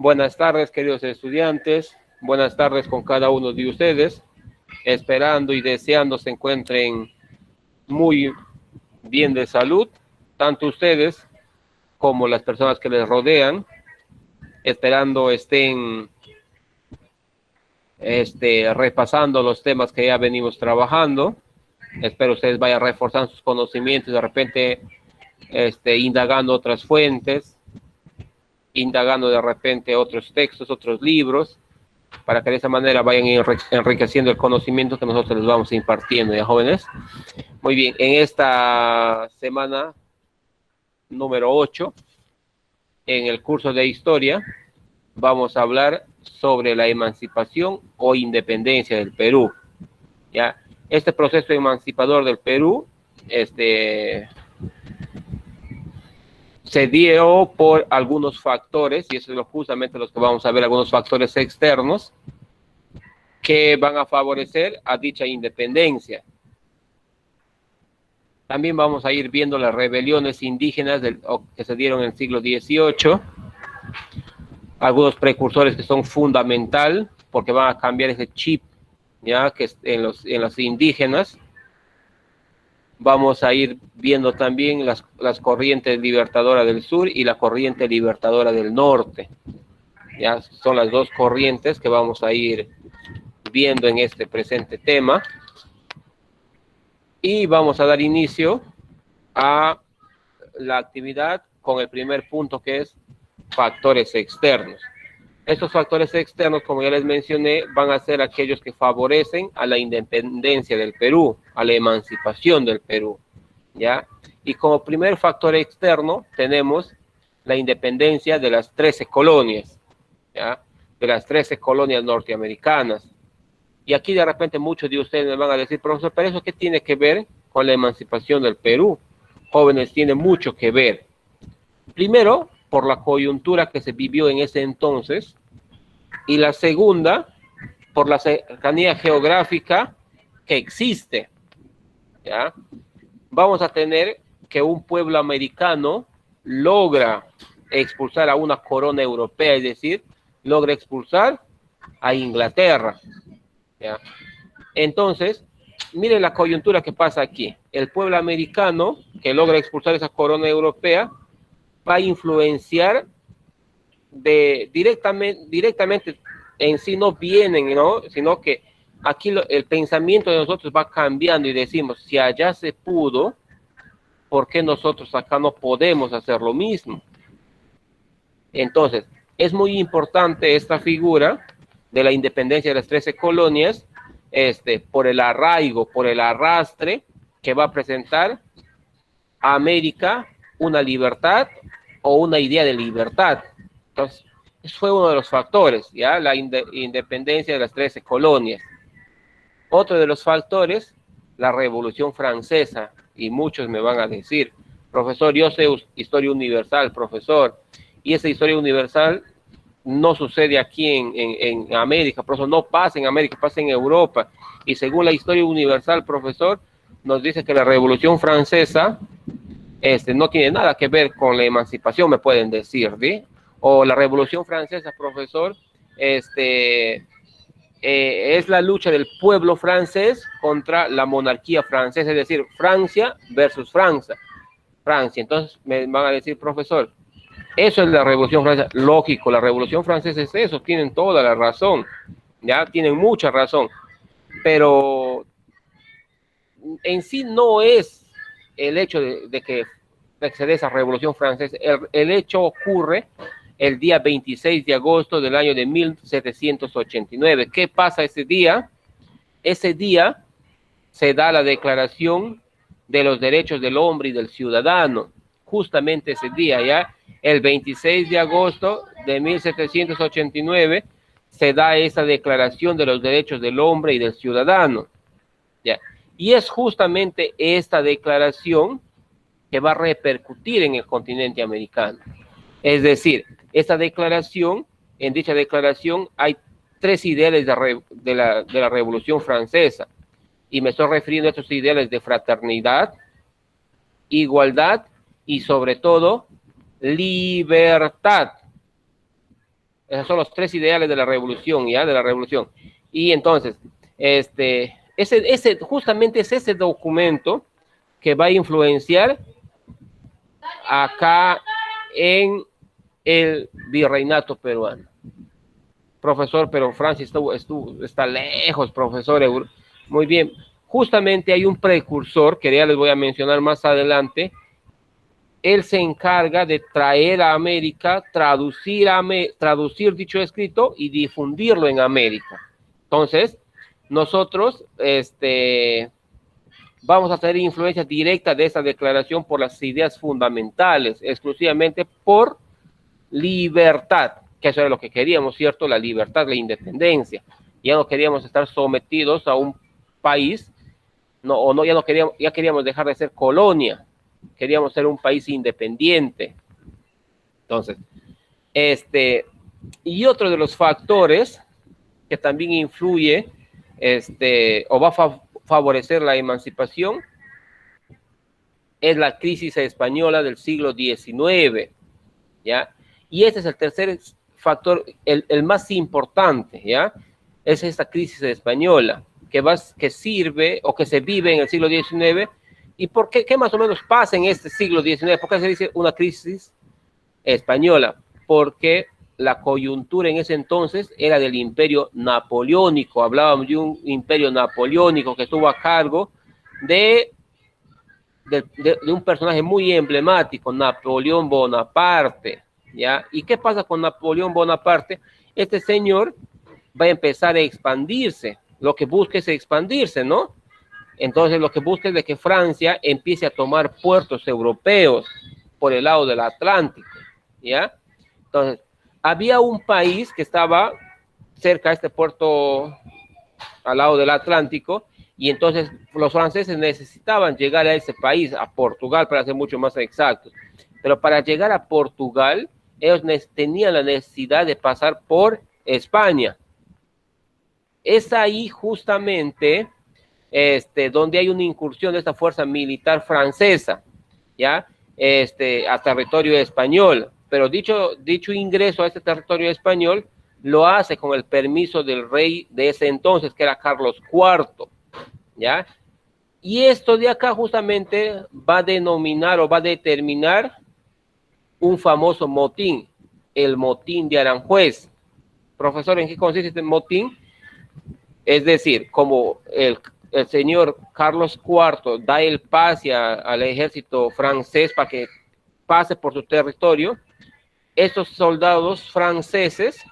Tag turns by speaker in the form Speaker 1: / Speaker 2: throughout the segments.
Speaker 1: Buenas tardes, queridos estudiantes. Buenas tardes con cada uno de ustedes. Esperando y deseando se encuentren muy bien de salud, tanto ustedes como las personas que les rodean. Esperando estén repasando los temas que ya venimos trabajando. Espero ustedes vayan reforzando sus conocimientos, de repente indagando otras fuentes, indagando de repente otros textos, otros libros, para que de esa manera vayan enriqueciendo el conocimiento que nosotros les vamos impartiendo, ¿ya, jóvenes? Muy bien, en esta semana número 8, en el curso de Historia, vamos a hablar sobre la emancipación o independencia del Perú, ¿ya? Este proceso emancipador del Perú, se dio por algunos factores, y eso es justamente los que vamos a ver, algunos factores externos que van a favorecer a dicha independencia. También vamos a ir viendo las rebeliones indígenas que se dieron en el siglo XVIII, algunos precursores que son fundamental porque van a cambiar ese chip, ya que en los indígenas. Vamos a ir viendo también las corrientes libertadoras del sur y la corriente libertadora del norte. Ya son las dos corrientes que vamos a ir viendo en este presente tema. Y vamos a dar inicio a la actividad con el primer punto, que es factores externos. Estos factores externos, como ya les mencioné, van a ser aquellos que favorecen a la independencia del Perú, a la emancipación del Perú, ¿ya? Y como primer factor externo tenemos la independencia de las 13 colonias, ¿ya? De las 13 colonias norteamericanas. Y aquí de repente muchos de ustedes me van a decir, profesor, ¿pero eso qué tiene que ver con la emancipación del Perú? Jóvenes, tiene mucho que ver. Primero, por la coyuntura que se vivió en ese entonces, y la segunda, por la cercanía geográfica que existe, ¿ya? Vamos a tener que un pueblo americano logra expulsar a una corona europea, es decir, logra expulsar a Inglaterra, ¿ya? Entonces, miren la coyuntura que pasa aquí. El pueblo americano que logra expulsar esa corona europea va a influenciar directamente en sí, no vienen, ¿no? Sino que aquí el pensamiento de nosotros va cambiando y decimos, si allá se pudo, ¿por qué nosotros acá no podemos hacer lo mismo? Entonces, es muy importante esta figura de la independencia de las 13 colonias, por el arraigo, por el arrastre que va a presentar a América una libertad o una idea de libertad. Entonces, eso fue uno de los factores, ¿ya? La independencia de las 13 colonias. Otro de los factores, la Revolución Francesa. Y muchos me van a decir, profesor, yo sé historia universal, profesor, y esa historia universal no sucede aquí en América, profesor, no pasa en América, pasa en Europa. Y según la historia universal, profesor, nos dice que la Revolución Francesa no tiene nada que ver con la emancipación, me pueden decir, ¿sí? O la Revolución Francesa, profesor, es la lucha del pueblo francés contra la monarquía francesa, es decir, Francia versus Francia. Entonces me van a decir, profesor, eso es la Revolución Francesa. Lógico, la Revolución Francesa es eso, tienen toda la razón, ya tienen mucha razón, pero en sí no es el hecho de que se dé esa Revolución Francesa. El hecho ocurre el día 26 de agosto del año de 1789. ¿Qué pasa ese día? Ese día se da la Declaración de los Derechos del Hombre y del Ciudadano. Justamente ese día, ya, el 26 de agosto de 1789, se da esa Declaración de los Derechos del Hombre y del Ciudadano, ya. Y es justamente esta declaración que va a repercutir en el continente americano. Es decir, esta declaración, en dicha declaración hay tres ideales de la Revolución Francesa, y me estoy refiriendo a estos ideales de fraternidad, igualdad y sobre todo libertad. Esos son los tres ideales de la revolución, ¿ya? De la revolución. Y entonces, justamente es ese documento que va a influenciar acá en el virreinato peruano. Profesor, pero Francia está lejos, profesor. Muy bien. Justamente hay un precursor, que ya les voy a mencionar más adelante. Él se encarga de traer a América, traducir dicho escrito y difundirlo en América. Entonces, nosotros vamos a tener influencia directa de esa declaración por las ideas fundamentales, exclusivamente por libertad, que eso era lo que queríamos, ¿cierto? La libertad, la independencia. Ya no queríamos estar sometidos a un país, ya queríamos dejar de ser colonia, queríamos ser un país independiente. Entonces, y otro de los factores que también influye, o va a favorecer la emancipación, es la crisis española del siglo XIX, ¿ya? Y ese es el tercer factor, el más importante, ¿ya? Es esta crisis española que sirve o que se vive en el siglo XIX. ¿Y por qué? ¿Qué más o menos pasa en este siglo XIX? ¿Por qué se dice una crisis española? Porque la coyuntura en ese entonces era del imperio napoleónico. Hablábamos de un imperio napoleónico que estuvo a cargo de un personaje muy emblemático, Napoleón Bonaparte, ¿ya? ¿Y qué pasa con Napoleón Bonaparte? Este señor va a empezar a expandirse, lo que busca es expandirse, ¿no? Entonces lo que busca es de que Francia empiece a tomar puertos europeos por el lado del Atlántico, ¿ya? Entonces, había un país que estaba cerca de este puerto al lado del Atlántico, y entonces los franceses necesitaban llegar a ese país, a Portugal, para ser mucho más exactos. Pero para llegar a Portugal, ellos tenían la necesidad de pasar por España. Es ahí justamente donde hay una incursión de esta fuerza militar francesa, ¿ya? A territorio español. Pero dicho ingreso a este territorio español lo hace con el permiso del rey de ese entonces, que era Carlos IV, ¿ya? Y esto de acá justamente va a denominar o va a determinar un famoso motín, el motín de Aranjuez. Profesor, ¿en qué consiste este motín? Es decir, como el señor Carlos IV da el pase al ejército francés para que pase por su territorio, estos soldados franceses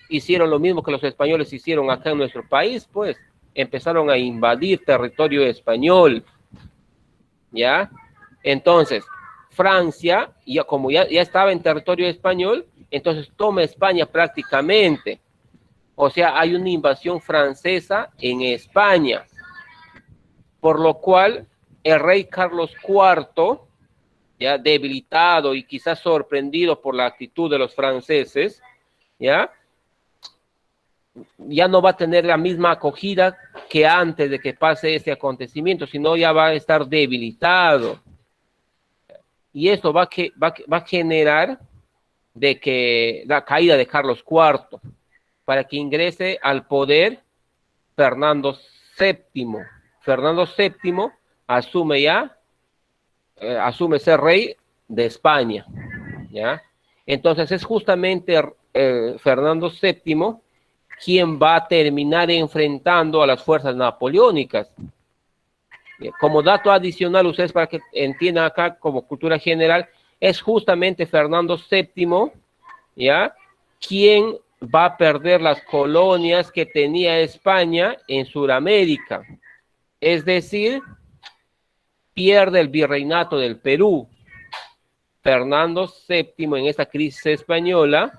Speaker 1: hicieron lo mismo que los españoles hicieron acá en nuestro país, pues empezaron a invadir territorio español, ¿ya? Entonces, Francia, como ya estaba en territorio español, entonces toma España prácticamente. O sea, hay una invasión francesa en España, por lo cual el rey Carlos IV, ya debilitado y quizás sorprendido por la actitud de los franceses, ya no va a tener la misma acogida que antes de que pase este acontecimiento, sino ya va a estar debilitado. Y esto va a generar de que la caída de Carlos IV, para que ingrese al poder Fernando VII. Fernando VII asume ser rey de España, ¿ya? Entonces es justamente Fernando VII quien va a terminar enfrentando a las fuerzas napoleónicas. Como dato adicional, ustedes para que entiendan acá como cultura general, es justamente Fernando VII, ¿ya?, quien va a perder las colonias que tenía España en Sudamérica. Es decir, pierde el virreinato del Perú. Fernando VII en esta crisis española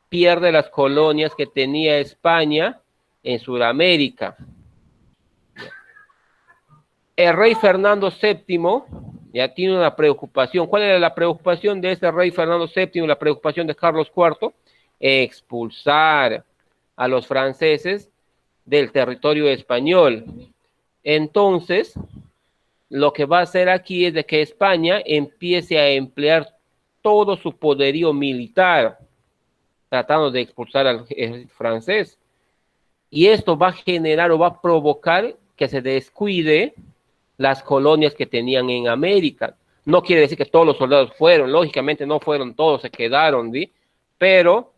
Speaker 1: pierde las colonias que tenía España en Sudamérica. El rey Fernando VII ya tiene una preocupación. ¿Cuál era la preocupación de este rey Fernando VII? La preocupación de Carlos IV, expulsar a los franceses del territorio español. Entonces, lo que va a hacer aquí es de que España empiece a emplear todo su poderío militar. tratando de expulsar al ejército francés. Y esto va a generar o va a provocar que se descuide las colonias que tenían en América. No quiere decir que todos los soldados fueron, lógicamente no fueron todos, se quedaron, ¿sí? Pero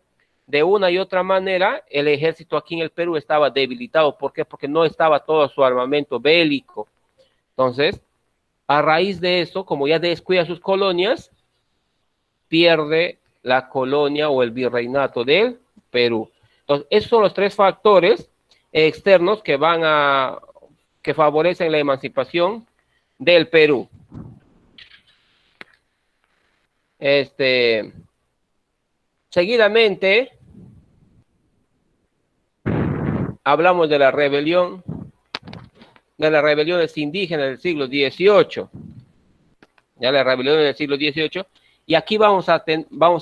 Speaker 1: de una y otra manera el ejército aquí en el Perú estaba debilitado. ¿Por qué? Porque no estaba todo su armamento bélico. Entonces, a raíz de eso, como ya descuida sus colonias, pierde la colonia o el virreinato del Perú. Entonces, esos son los tres factores externos que favorecen la emancipación del Perú. Seguidamente, hablamos de las rebeliones indígenas del siglo XVIII. Ya las rebeliones del siglo XVIII. Y aquí vamos a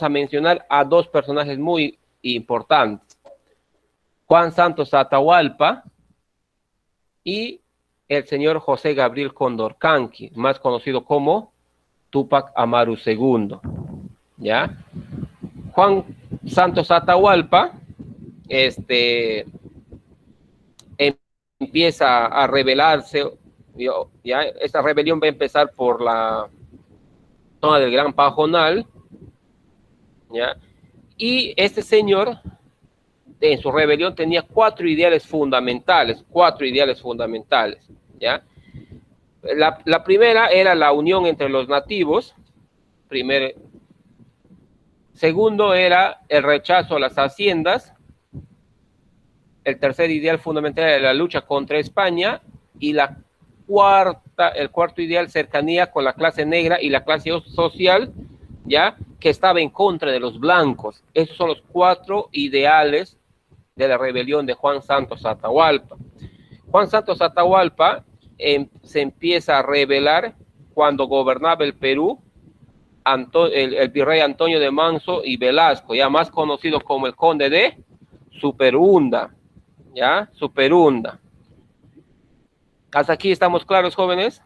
Speaker 1: mencionar a dos personajes muy importantes. Juan Santos Atahualpa y el señor José Gabriel Condorcanqui, más conocido como Túpac Amaru II. ¿Ya? Juan Santos Atahualpa empieza a rebelarse. ¿Ya? Esta rebelión va a empezar por la zona del Gran Pajonal, ¿ya? Y este señor en su rebelión tenía cuatro ideales fundamentales, ¿ya? La primera era la unión entre los nativos, segundo era el rechazo a las haciendas, el tercer ideal fundamental era la lucha contra España, y el cuarto ideal, cercanía con la clase negra y la clase social, ¿ya? Que estaba en contra de los blancos. Esos son los cuatro ideales de la rebelión de Juan Santos Atahualpa. Juan Santos Atahualpa se empieza a rebelar cuando gobernaba el Perú el virrey Antonio de Manso y Velasco, ya más conocido como el conde de Superunda, ¿ya? Superunda. ¿Hasta aquí estamos claros, jóvenes?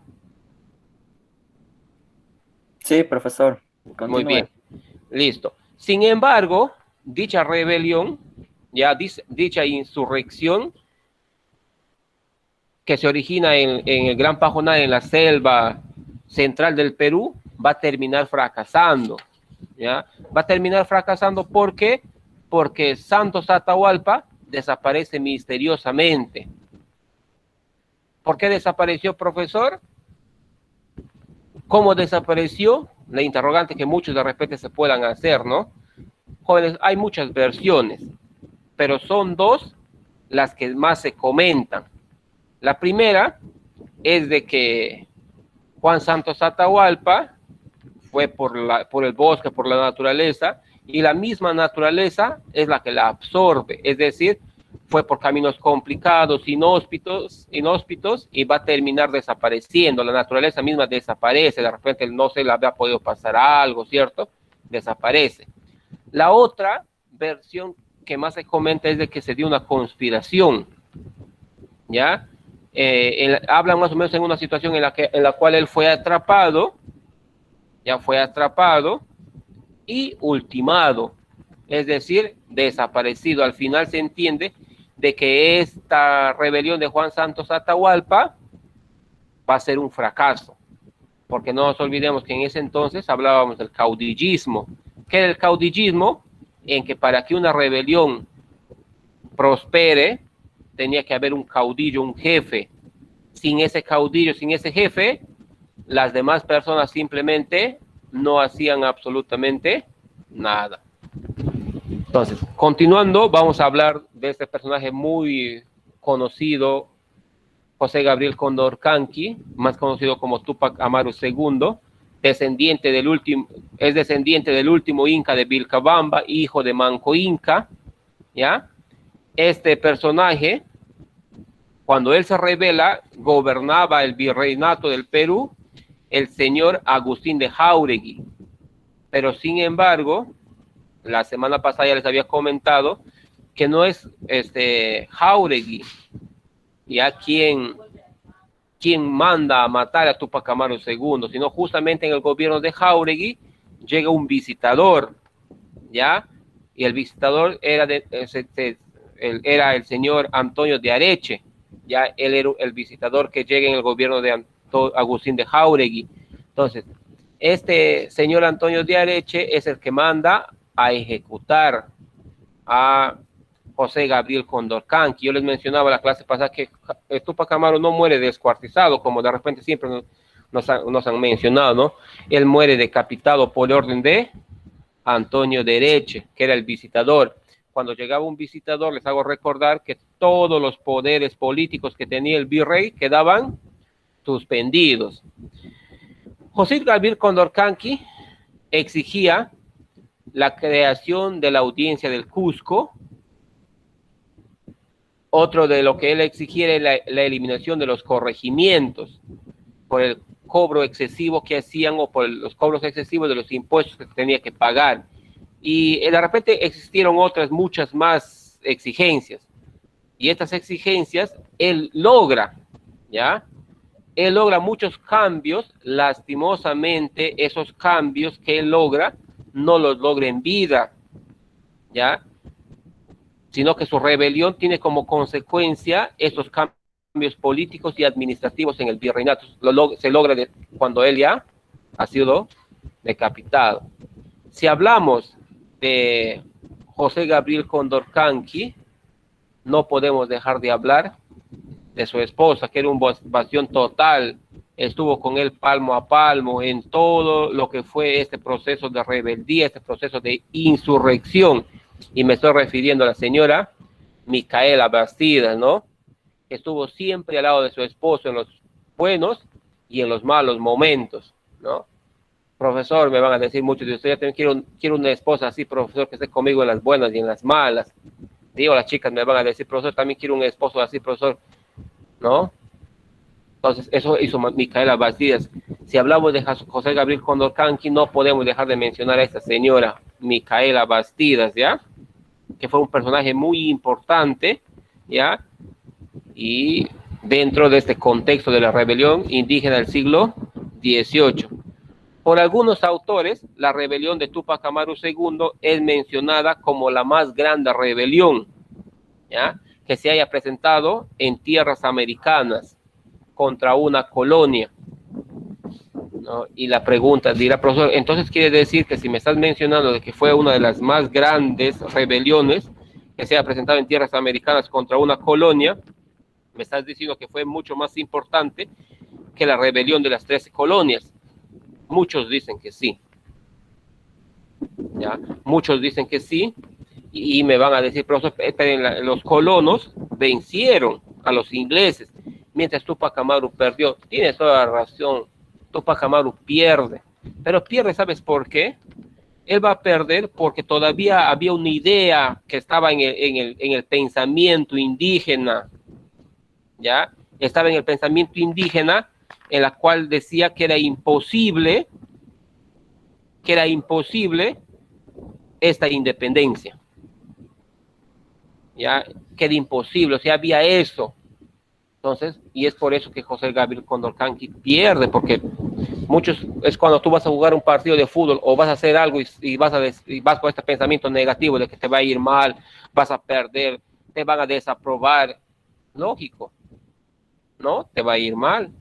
Speaker 2: Sí, profesor. Continúe.
Speaker 1: Muy bien, listo. Sin embargo, dicha rebelión, ya dicha insurrección que se origina en el Gran Pajonal, en la selva central del Perú, va a terminar fracasando, ¿ya? Va a terminar fracasando, ¿por qué? Porque Santos Atahualpa desaparece misteriosamente. ¿Por qué desapareció, profesor? ¿Cómo desapareció? La interrogante que muchos de repente se puedan hacer, ¿no? Jóvenes, hay muchas versiones, pero son dos las que más se comentan. La primera es de que Juan Santos Atahualpa fue por el bosque, por la naturaleza, y la misma naturaleza es la que la absorbe, es decir, fue por caminos complicados, inhóspitos, y va a terminar desapareciendo. La naturaleza misma desaparece, de repente no se le había podido pasar algo, ¿cierto? Desaparece. La otra versión que más se comenta es de que se dio una conspiración, ¿ya? Hablan más o menos en una situación en la cual él fue atrapado, y ultimado, es decir, desaparecido. Al final se entiende de que esta rebelión de Juan Santos Atahualpa va a ser un fracaso, porque no nos olvidemos que en ese entonces hablábamos del caudillismo. ¿Qué era el caudillismo? En que para que una rebelión prospere, tenía que haber un caudillo, un jefe. Sin ese caudillo, sin ese jefe, las demás personas simplemente no hacían absolutamente nada. Entonces, continuando, vamos a hablar de este personaje muy conocido, José Gabriel Condorcanqui, más conocido como Túpac Amaru II, es descendiente del último Inca de Vilcabamba, hijo de Manco Inca, ¿ya? Este personaje, cuando él se rebela, gobernaba el virreinato del Perú el señor Agustín de Jáuregui, pero sin embargo, la semana pasada ya les había comentado que no es Jáuregui ya quien manda a matar a Túpac Amaru II, sino justamente en el gobierno de Jáuregui llega un visitador, ¿ya? y el visitador era, era el señor Antonio de Areche, ya él era el visitador que llega en el gobierno de Agustín de Jáuregui. Entonces, este señor Antonio de Areche es el que manda a ejecutar a José Gabriel Condorcanqui. Yo les mencionaba la clase pasada que Túpac Amaru no muere descuartizado, como de repente siempre nos han mencionado, ¿no? Él muere decapitado por orden de Antonio de Areche, que era el visitador. Cuando llegaba un visitador, les hago recordar que todos los poderes políticos que tenía el virrey quedaban suspendidos. José Gabriel Condorcanqui exigía la creación de la audiencia del Cusco. Otro de lo que él exigía era la eliminación de los corregimientos por el cobro excesivo que hacían o por los cobros excesivos de los impuestos que tenía que pagar. Y de repente existieron otras muchas más exigencias. Y estas exigencias él logra, ¿ya? Él logra muchos cambios. Lastimosamente, esos cambios que él logra no los logra en vida, ¿ya? Sino que su rebelión tiene como consecuencia estos cambios políticos y administrativos en el virreinato. Se logra cuando él ya ha sido decapitado. Si hablamos de José Gabriel Condorcanqui, no podemos dejar de hablar de su esposa, que era un bastión total. Estuvo con él palmo a palmo en todo lo que fue este proceso de rebeldía, este proceso de insurrección. Y me estoy refiriendo a la señora Micaela Bastidas, ¿no? Estuvo siempre al lado de su esposo en los buenos y en los malos momentos, ¿no? Profesor, me van a decir muchos de ustedes, yo también quiero una esposa así, profesor, que esté conmigo en las buenas y en las malas. Digo, las chicas me van a decir, profesor, también quiero un esposo así, profesor, ¿no? Entonces, eso hizo Micaela Bastidas. Si hablamos de José Gabriel Condorcanqui, no podemos dejar de mencionar a esta señora Micaela Bastidas, ¿ya? Que fue un personaje muy importante, ¿ya? Y dentro de este contexto de la rebelión indígena del siglo XVIII. Por algunos autores, la rebelión de Túpac Amaru II es mencionada como la más grande rebelión, ¿ya? Que se haya presentado en tierras americanas contra una colonia, ¿no? Y la pregunta dirá, profesor, entonces quiere decir que si me estás mencionando de que fue una de las más grandes rebeliones que se haya presentado en tierras americanas contra una colonia, me estás diciendo que fue mucho más importante que la rebelión de las 13 colonias. Muchos dicen que sí, ¿ya? Muchos dicen que sí, y me van a decir, profesor, los colonos vencieron a los ingleses, mientras Túpac Amaru perdió. Tienes toda la razón, Túpac Amaru pierde, pero pierde, ¿sabes por qué? Él va a perder porque todavía había una idea que estaba en el pensamiento indígena, ¿ya? Estaba en el pensamiento indígena, en la cual decía que era imposible esta independencia, ya, que era imposible, o sea, había eso. Entonces, y es por eso que José Gabriel Condorcanqui pierde, porque muchos, es cuando tú vas a jugar un partido de fútbol o vas a hacer algo y vas con este pensamiento negativo de que te va a ir mal, vas a perder, te van a desaprobar, lógico, ¿no? Te va a ir mal.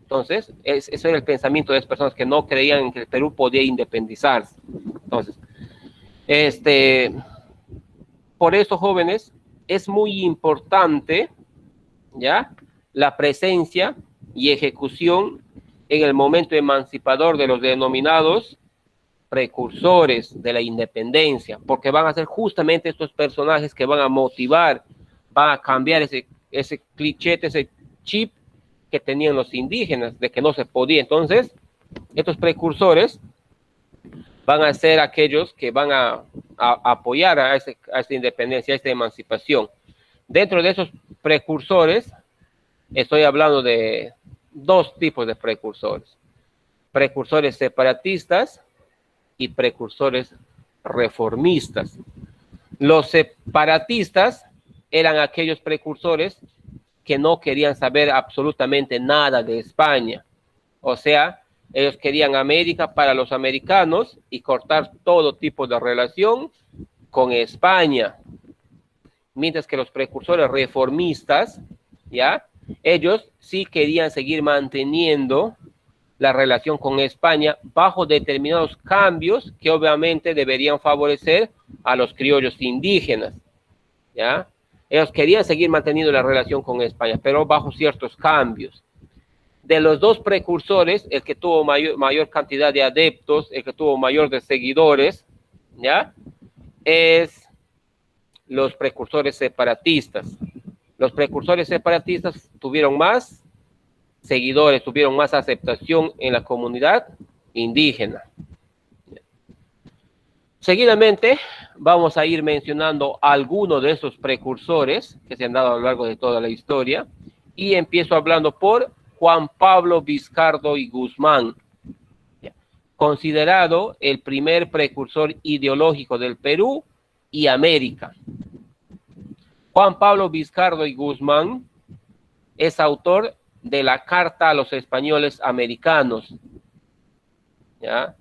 Speaker 1: Entonces, eso era el pensamiento de las personas que no creían que el Perú podía independizarse. Entonces, por eso, jóvenes, es muy importante, ¿ya?, la presencia y ejecución en el momento emancipador de los denominados precursores de la independencia, porque van a ser justamente estos personajes que van a motivar, van a cambiar ese cliché, ese chip que tenían los indígenas de que no se podía. Entonces, estos precursores van a ser aquellos que van a apoyar a esta independencia, a esta emancipación. Dentro de esos precursores, estoy hablando de dos tipos de precursores: precursores separatistas y precursores reformistas. Los separatistas eran aquellos precursores que no querían saber absolutamente nada de España. O sea, ellos querían América para los americanos y cortar todo tipo de relación con España, mientras que los precursores reformistas, ¿ya? Ellos sí querían seguir manteniendo la relación con España bajo determinados cambios que obviamente deberían favorecer a los criollos indígenas, ¿ya? Ellos querían seguir manteniendo la relación con España, pero bajo ciertos cambios. De los dos precursores, el que tuvo mayor cantidad de adeptos, el que tuvo mayor de seguidores, ¿ya? Es los precursores separatistas. Los precursores separatistas tuvieron más seguidores, tuvieron más aceptación en la comunidad indígena. Seguidamente vamos a ir mencionando algunos de esos precursores que se han dado a lo largo de toda la historia, y empiezo hablando por Juan Pablo Vizcardo y Guzmán, considerado el primer precursor ideológico del Perú y América. Juan Pablo Vizcardo y Guzmán es autor de la Carta a los Españoles Americanos, ¿ya?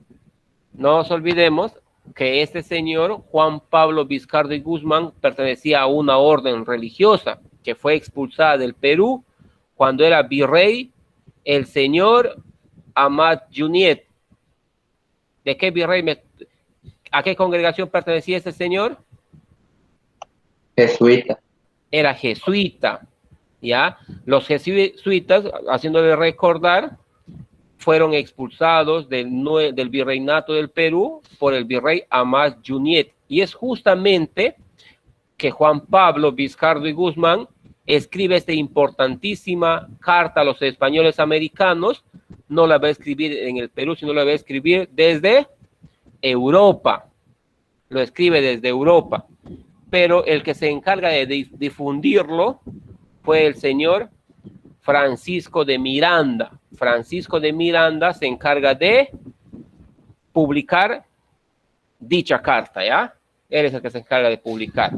Speaker 1: No nos olvidemos que este señor, Juan Pablo Vizcardo y Guzmán, pertenecía a una orden religiosa que fue expulsada del Perú cuando era virrey el señor Amat Juniet. ¿De qué virrey? ¿A qué congregación pertenecía este señor?
Speaker 2: Jesuita.
Speaker 1: Era jesuita, ¿ya? Los jesuitas, haciéndole recordar, fueron expulsados del virreinato del Perú por el virrey Amat Juniet. Y es justamente que Juan Pablo Vizcardo y Guzmán escribe esta importantísima carta a los españoles americanos. No la va a escribir en el Perú, sino la va a escribir desde Europa. Lo escribe desde Europa. Pero el que se encarga de difundirlo fue el señor Francisco de Miranda. Francisco de Miranda se encarga de publicar dicha carta, ¿ya? Él es el que se encarga de publicar.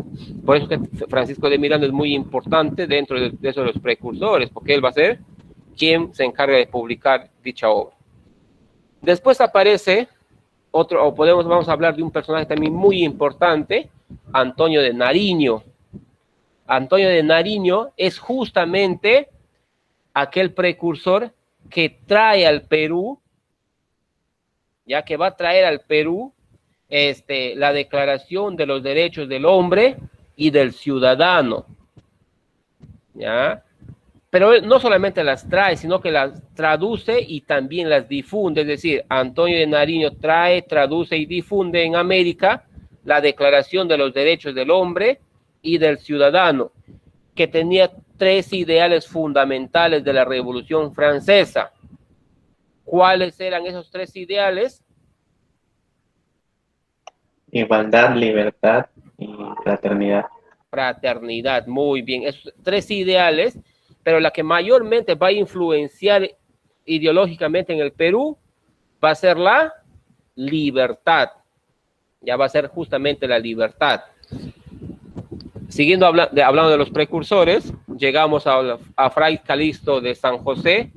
Speaker 1: Por eso que Francisco de Miranda es muy importante dentro de esos de los precursores, porque él va a ser quien se encarga de publicar dicha obra. Después aparece otro, vamos a hablar de un personaje también muy importante, Antonio de Nariño. Antonio de Nariño es justamente aquel precursor que trae al Perú, ya que va a traer al Perú la Declaración de los Derechos del Hombre y del Ciudadano, ¿ya? Pero no solamente las trae, sino que las traduce y también las difunde. Es decir, Antonio de Nariño trae, traduce y difunde en América la Declaración de los Derechos del Hombre y del Ciudadano, que tenía tres ideales fundamentales de la Revolución Francesa. ¿Cuáles eran esos tres ideales?
Speaker 2: Igualdad, libertad y fraternidad.
Speaker 1: Fraternidad, muy bien. Esos tres ideales, pero la que mayormente va a influenciar ideológicamente en el Perú va a ser la libertad. Ya va a ser justamente la libertad. Siguiendo hablando de los precursores, llegamos a Fray Calixto de San José,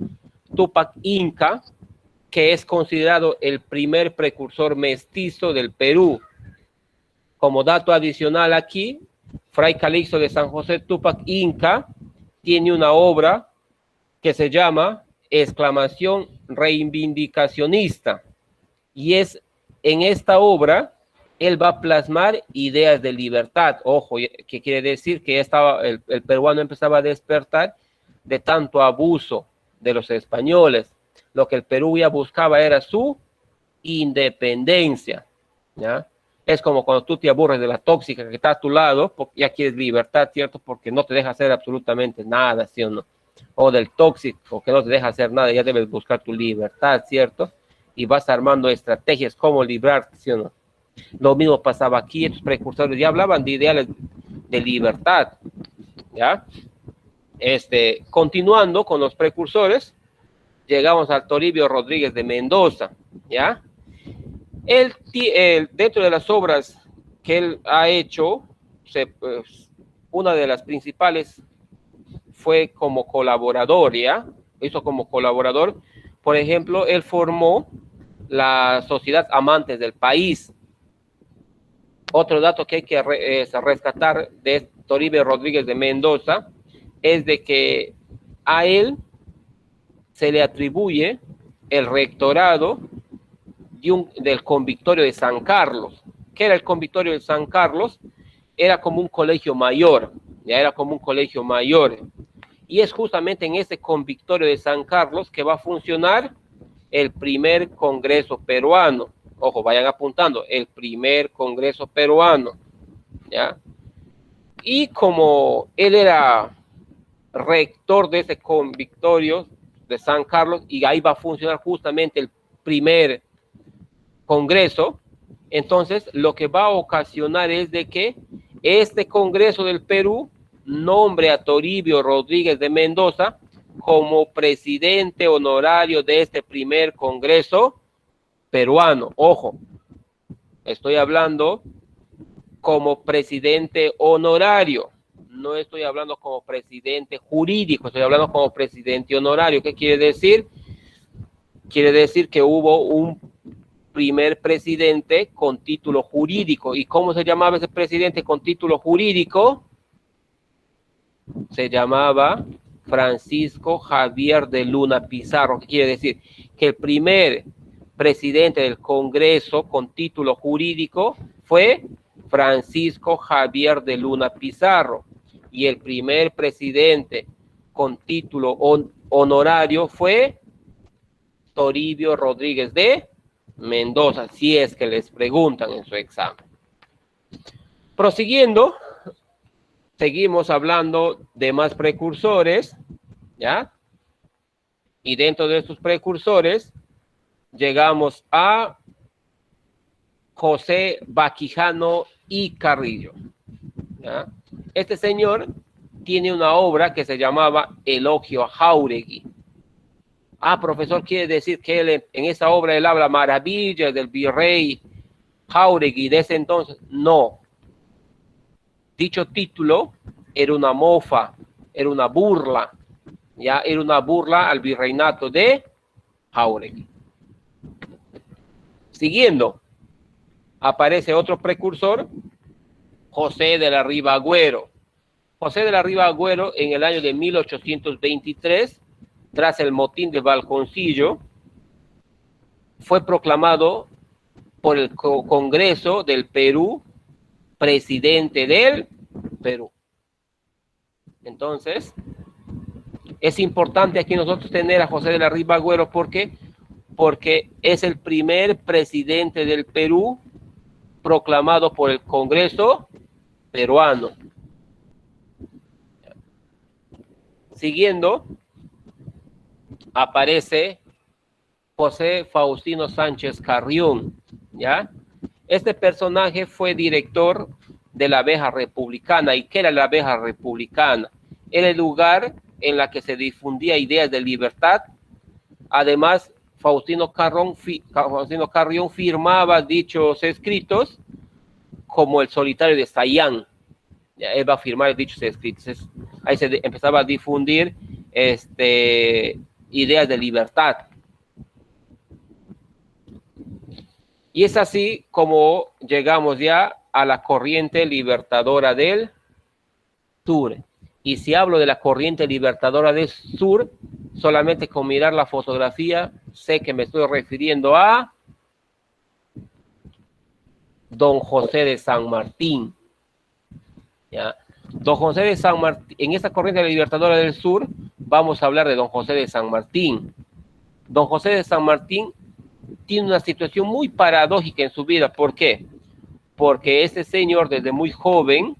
Speaker 1: Túpac Inca, que es considerado el primer precursor mestizo del Perú. Como dato adicional aquí, Fray Calixto de San José, Túpac Inca, tiene una obra que se llama Exclamación Reivindicacionista. Y es en esta obra, él va a plasmar ideas de libertad. Ojo, que quiere decir que el peruano empezaba a despertar de tanto abuso de los españoles. Lo que el Perú ya buscaba era su independencia, ¿ya? Es como cuando tú te aburres de la tóxica que está a tu lado, porque ya quieres libertad, ¿cierto? Porque no te deja hacer absolutamente nada, ¿sí o no? O del tóxico que no te deja hacer nada, ya debes buscar tu libertad, ¿cierto? Y vas armando estrategias como librarte, ¿sí o no? Lo mismo pasaba aquí, estos precursores ya hablaban de ideales de libertad, ¿ya? Continuando con los precursores, llegamos al Toribio Rodríguez de Mendoza, ¿ya? Dentro de las obras que él ha hecho, una de las principales fue como colaborador, ¿ya? Hizo como colaborador. Por ejemplo, él formó la Sociedad Amantes del País. Otro dato que hay que rescatar de Toribio Rodríguez de Mendoza es de que a él se le atribuye el rectorado del convictorio de San Carlos. ¿Qué era el convictorio de San Carlos? Era como un colegio mayor, ya era como un colegio mayor. Y es justamente en ese convictorio de San Carlos que va a funcionar el primer Congreso peruano. Ojo, vayan apuntando, el primer Congreso peruano, ¿ya? Y como él era rector de ese convictorio de San Carlos, y ahí va a funcionar justamente el primer Congreso, entonces lo que va a ocasionar es de que este Congreso del Perú nombre a Toribio Rodríguez de Mendoza como presidente honorario de este primer Congreso peruano. Ojo, estoy hablando como presidente honorario, no estoy hablando como presidente jurídico, estoy hablando como presidente honorario. ¿Qué quiere decir? Quiere decir que hubo un primer presidente con título jurídico. ¿Y cómo se llamaba ese presidente con título jurídico? Se llamaba Francisco Javier de Luna Pizarro. ¿Qué quiere decir? Que el primer presidente del Congreso con título jurídico fue Francisco Javier de Luna Pizarro, y el primer presidente con título honorario fue Toribio Rodríguez de Mendoza, si es que les preguntan en su examen. Prosiguiendo, seguimos hablando de más precursores, ¿ya? Y dentro de estos precursores llegamos a José Vaquijano y Carrillo, ¿ya? Este señor tiene una obra que se llamaba Elogio a Jáuregui. Ah, profesor, quiere decir que él, en esa obra él habla maravillas del virrey Jáuregui de ese entonces. No. Dicho título era una mofa, era una burla, ya era una burla al virreinato de Jáuregui. Siguiendo, aparece otro precursor, José de la Riva Agüero. José de la Riva Agüero, en el año de 1823, tras el motín de Balconcillo, fue proclamado por el Congreso del Perú presidente del Perú. Entonces, es importante aquí nosotros tener a José de la Riva Agüero porque es el primer presidente del Perú proclamado por el Congreso peruano. Siguiendo, aparece José Faustino Sánchez Carrión, ¿ya? Este personaje fue director de la Abeja Republicana. ¿Y qué era la Abeja Republicana? Era el lugar en la que se difundía ideas de libertad. Además, Faustino Carrión firmaba dichos escritos como el solitario de Sayán. Ya, él va a firmar dichos escritos. Ahí se empezaba a difundir ideas de libertad. Y es así como llegamos ya a la corriente libertadora del sur. Y si hablo de la corriente libertadora del sur, solamente con mirar la fotografía, sé que me estoy refiriendo a Don José de San Martín. ¿Ya? Don José de San Martín, en esta corriente libertadora del sur, vamos a hablar de Don José de San Martín. Don José de San Martín tiene una situación muy paradójica en su vida. ¿Por qué? Porque este señor desde muy joven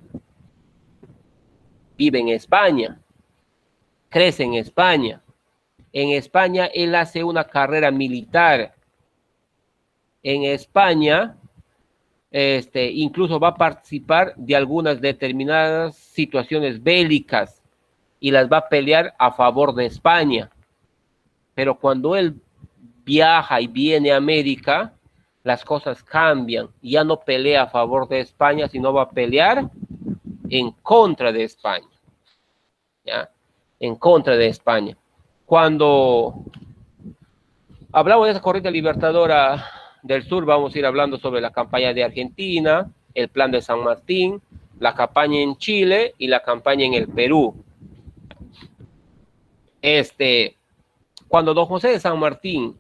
Speaker 1: vive en España, crece en España. En España él hace una carrera militar. En España incluso va a participar de algunas determinadas situaciones bélicas y las va a pelear a favor de España. Pero cuando él viaja y viene a América, las cosas cambian. Ya no pelea a favor de España, sino va a pelear en contra de España. ¿Ya? En contra de España. Cuando hablamos de esa corriente libertadora del sur, vamos a ir hablando sobre la campaña de Argentina, el plan de San Martín, la campaña en Chile y la campaña en el Perú. Cuando don José de San Martín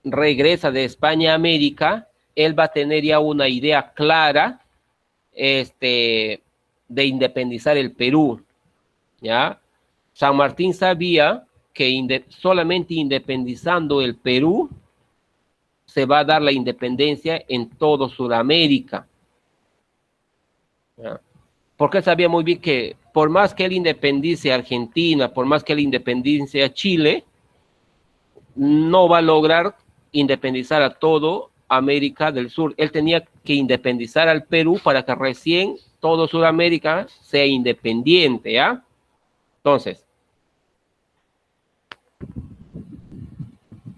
Speaker 1: regresa de España a América, él va a tener ya una idea clara de independizar el Perú, ¿ya? San Martín sabía que solamente independizando el Perú se va a dar la independencia en todo Sudamérica, ¿ya? Porque él sabía muy bien que por más que él independice a Argentina, por más que él independice a Chile, no va a lograr independizar a todo América del Sur. Él tenía que independizar al Perú para que recién todo Sudamérica sea independiente, ¿ya? Entonces,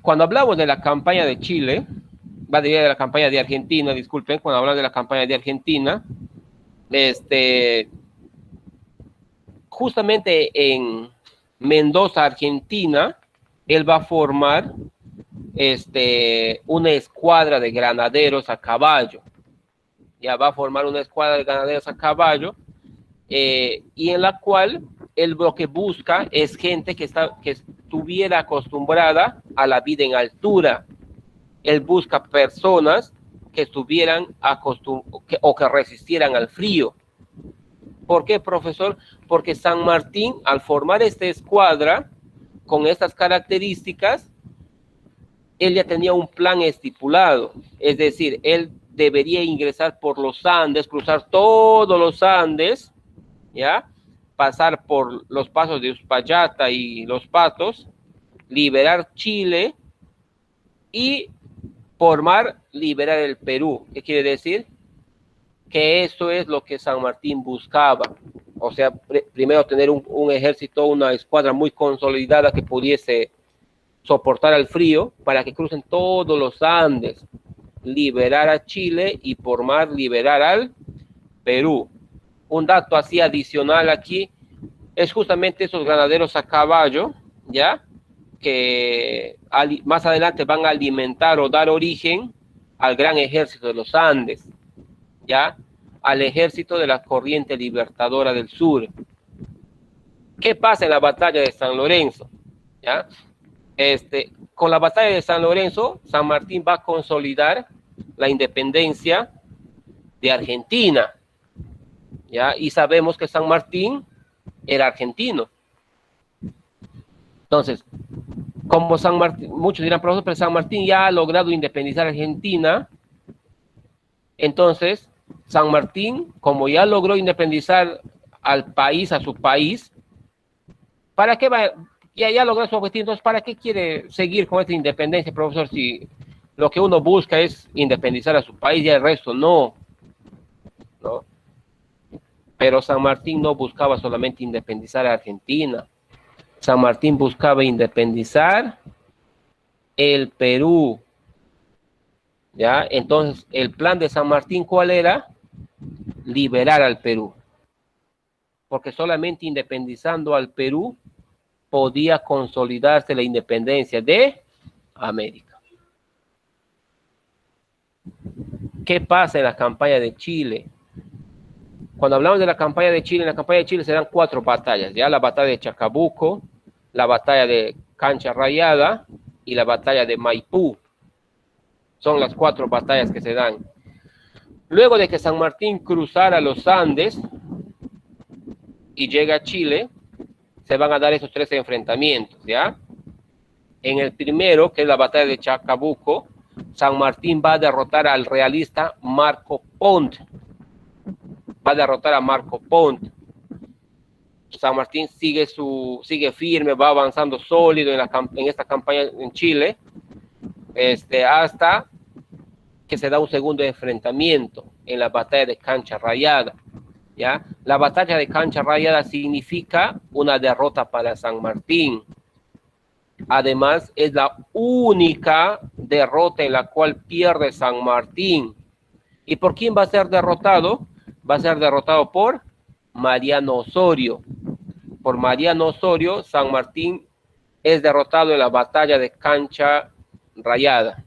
Speaker 1: cuando hablamos de la campaña de Chile, va a decir de la campaña de Argentina, disculpen, cuando hablamos de la campaña de Argentina, justamente en Mendoza, Argentina, él va a formar una escuadra de granaderos a caballo. Ya va a formar una escuadra de granaderos a caballo, y en la cual él lo que busca es gente que estuviera acostumbrada a la vida en altura. Él busca personas que estuvieran o que resistieran al frío. ¿Por qué, profesor? Porque San Martín, al formar esta escuadra con estas características, él ya tenía un plan estipulado. Es decir, él debería ingresar por los Andes, cruzar todos los Andes, ¿ya? Pasar por los pasos de Uspallata y Los Patos, liberar Chile y por mar liberar el Perú. ¿Qué quiere decir? Que eso es lo que San Martín buscaba. O sea, primero tener un ejército, una escuadra muy consolidada que pudiese soportar el frío para que crucen todos los Andes, liberar a Chile y por mar liberar al Perú. Un dato así adicional aquí es justamente esos granaderos a caballo, ¿ya? Que más adelante van a alimentar o dar origen al gran ejército de los Andes, ¿ya? Al ejército de la corriente libertadora del sur. ¿Qué pasa en la batalla de San Lorenzo? ¿Ya? Con la batalla de San Lorenzo, San Martín va a consolidar la independencia de Argentina, ¿ya? Y sabemos que San Martín era argentino. Entonces, como San Martín, muchos dirán, profesor, pero San Martín ya ha logrado independizar a Argentina. Entonces, San Martín, como ya logró independizar al país, a su país, ¿para qué va? Ya logró su objetivo, entonces, ¿para qué quiere seguir con esta independencia, profesor? Si lo que uno busca es independizar a su país y el resto no. ¿No? Pero San Martín no buscaba solamente independizar a Argentina. San Martín buscaba independizar el Perú, ¿ya? Entonces, el plan de San Martín, ¿cuál era? Liberar al Perú. Porque solamente independizando al Perú podía consolidarse la independencia de América. ¿Qué pasa en la campaña de Chile? Cuando hablamos de la campaña de Chile, en la campaña de Chile se dan 4 batallas, ¿ya? La batalla de Chacabuco, la batalla de Cancha Rayada y la batalla de Maipú. Son las 4 batallas que se dan. Luego de que San Martín cruzara los Andes y llega a Chile, se van a dar esos 3 enfrentamientos, ¿ya? En el primero, que es la batalla de Chacabuco, San Martín va a derrotar al realista Marco Pont. Va a derrotar a Marco Pont. San Martín sigue firme, va avanzando sólido en esta campaña en Chile, hasta que se da un segundo enfrentamiento en la batalla de Cancha Rayada, ¿ya? La batalla de Cancha Rayada significa una derrota para San Martín. Además, es la única derrota en la cual pierde San Martín. ¿Y por quién va a ser derrotado? Va a ser derrotado por Mariano Osorio. Por Mariano Osorio, San Martín es derrotado en la batalla de Cancha Rayada.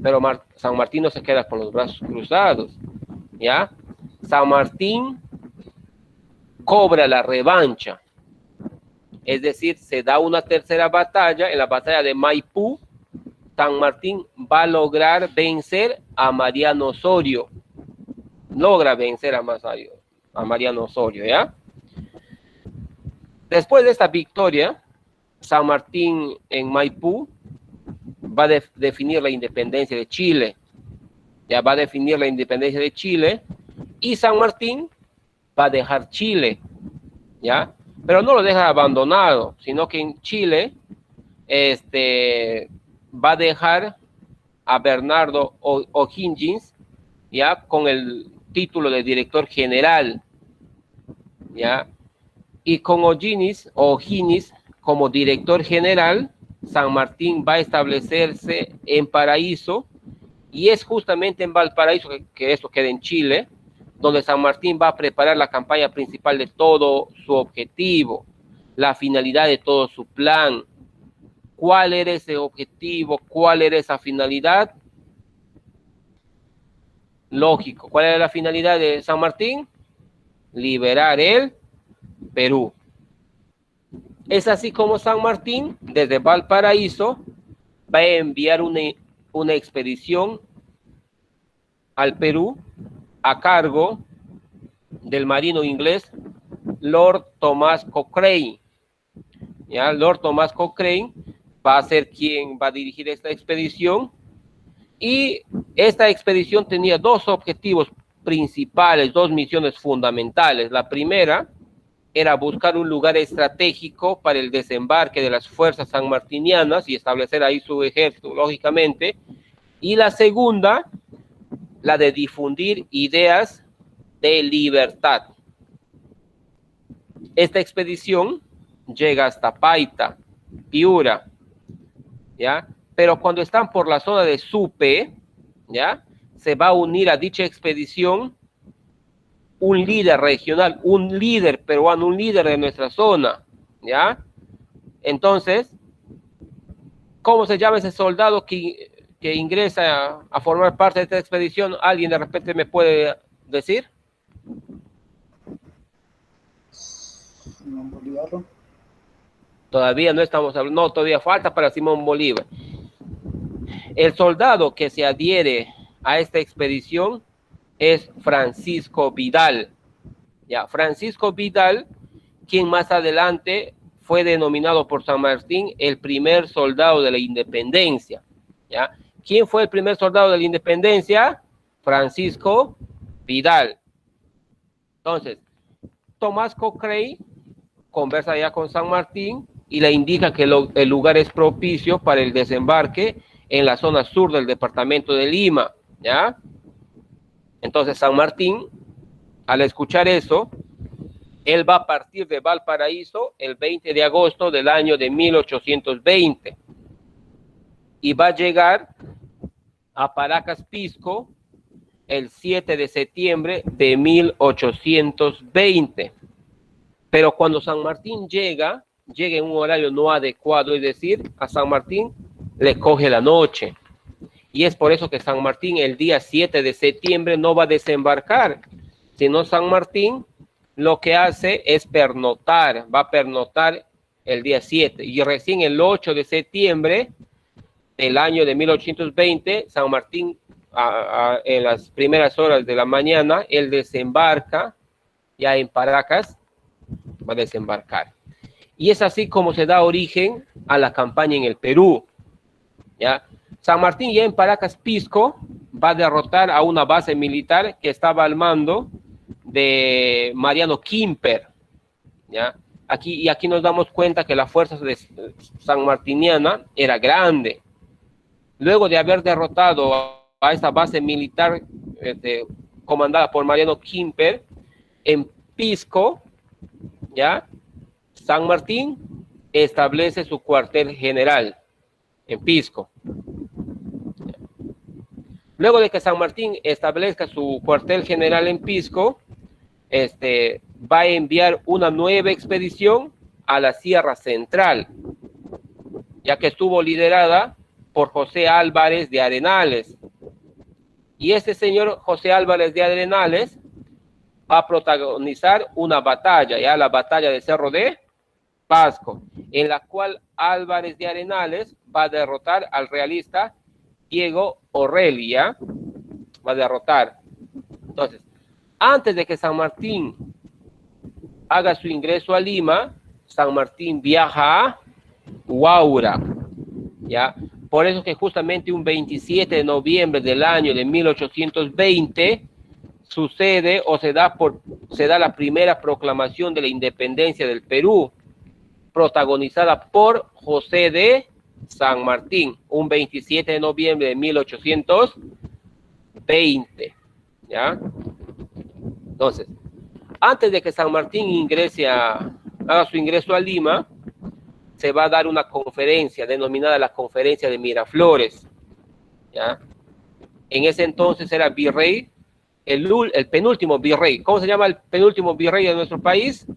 Speaker 1: Pero San Martín no se queda con los brazos cruzados. ¿ya? San Martín cobra la revancha, es decir, se da una tercera batalla, en la batalla de Maipú. San Martín va a lograr vencer a Mariano Osorio, logra vencer a Mariano Osorio, ¿ya? Después de esta victoria, San Martín en Maipú va a definir la independencia de Chile, ya va a definir la independencia de Chile, y San Martín va a dejar Chile, ¿ya? Pero no lo deja abandonado, sino que en Chile va a dejar a Bernardo O'Higgins, ¿ya? Con el título de director general, ¿ya? Y con O'Higgins como director general, San Martín va a establecerse en Paraíso, y es justamente en Valparaíso, que esto queda en Chile, donde San Martín va a preparar la campaña principal de todo su objetivo, la finalidad de todo su plan. ¿Cuál era ese objetivo? ¿Cuál era esa finalidad? Lógico. ¿Cuál era la finalidad de San Martín? Liberar el Perú. Es así como San Martín, desde Valparaíso, va a enviar una expedición al Perú a cargo del marino inglés Lord Thomas Cochrane. ¿Ya? Lord Thomas Cochrane va a ser quien va a dirigir esta expedición, y esta expedición tenía dos objetivos principales, dos misiones fundamentales. La primera era buscar un lugar estratégico para el desembarque de las fuerzas sanmartinianas y establecer ahí su ejército, lógicamente. Y la segunda, la de difundir ideas de libertad. Esta expedición llega hasta Paita, Piura, ¿ya? Pero cuando están por la zona de Supe, ¿ya? Se va a unir a dicha expedición un líder regional, un líder peruano, un líder de nuestra zona, ¿ya? Entonces, ¿cómo se llama ese soldado que ingresa a formar parte de esta expedición? ¿Alguien de repente me puede decir?
Speaker 3: Simón Bolívar.
Speaker 1: Todavía no estamos hablando, no, todavía falta para Simón Bolívar. El soldado que se adhiere a esta expedición es Francisco Vidal. Ya, Francisco Vidal, quien más adelante fue denominado por San Martín el primer soldado de la independencia. ¿Ya? ¿Quién fue el primer soldado de la independencia? Francisco Vidal. Entonces, Tomás Cochrane conversa ya con San Martín y le indica que el lugar es propicio para el desembarque en la zona sur del departamento de Lima, ¿ya? Entonces San Martín, al escuchar eso, él va a partir de Valparaíso el 20 de agosto del año de 1820 y va a llegar a Paracas, Pisco, el 7 de septiembre de 1820. Pero cuando San Martín llega en un horario no adecuado, es decir, a San Martín le coge la noche. Y es por eso que San Martín el día 7 de septiembre no va a desembarcar, sino San Martín lo que hace es pernoctar, va a pernoctar el día 7. Y recién el 8 de septiembre del año de 1820, San Martín, en las primeras horas de la mañana, él desembarca ya en Paracas, va a desembarcar. Y es así como se da origen a la campaña en el Perú, ¿ya? San Martín ya en Paracas, Pisco, va a derrotar a una base militar que estaba al mando de Mariano Quimper, ¿ya? Aquí nos damos cuenta que la fuerza de sanmartiniana era grande. Luego de haber derrotado a esta base militar comandada por Mariano Quimper, en Pisco, ¿ya? San Martín establece su cuartel general en Pisco. Luego de que San Martín establezca su cuartel general en Pisco, va a enviar una nueva expedición a la Sierra Central, ya que estuvo liderada por José Álvarez de Arenales. Y este señor José Álvarez de Arenales va a protagonizar una batalla, ya la batalla de Cerro de Pasco, en la cual Álvarez de Arenales va a derrotar al realista Diego Orelli, va a derrotar. Entonces, antes de que San Martín haga su ingreso a Lima, San Martín viaja a Huaura, ¿ya? Por eso que justamente un 27 de noviembre del año de 1820 sucede o se da la primera proclamación de la independencia del Perú, protagonizada por José de San Martín, un 27 de noviembre de 1820, ¿ya? Entonces, antes de que San Martín haga su ingreso a Lima, se va a dar una conferencia denominada la Conferencia de Miraflores, ¿ya? En ese entonces era virrey, el penúltimo virrey. ¿Cómo se llama el penúltimo virrey de nuestro país?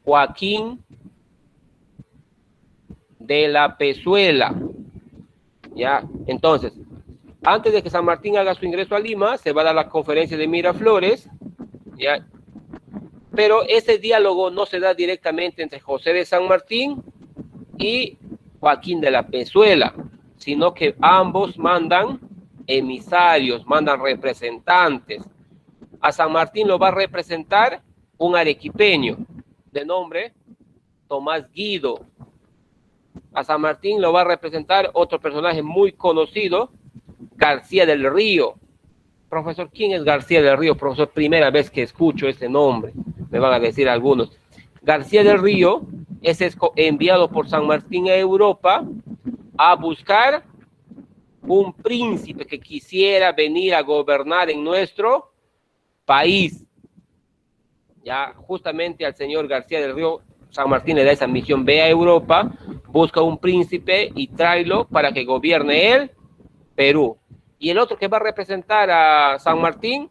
Speaker 1: Joaquín de la Pezuela, ¿ya? Entonces, antes de que San Martín haga su ingreso a Lima, se va a dar la Conferencia de Miraflores, ¿ya? Pero ese diálogo no se da directamente entre José de San Martín y Joaquín de la Pezuela, sino que ambos mandan emisarios, mandan representantes. A San Martín lo va a representar un arequipeño de nombre Tomás Guido. A San Martín lo va a representar otro personaje muy conocido, García del Río. Profesor, ¿quién es García del Río? Profesor, primera vez que escucho ese nombre, me van a decir algunos. García del Río es enviado por San Martín a Europa a buscar un príncipe que quisiera venir a gobernar en nuestro país. Ya justamente al señor García del Río, San Martín le da esa misión: ve a Europa, busca un príncipe y tráelo para que gobierne el Perú. Y el otro que va a representar a San Martín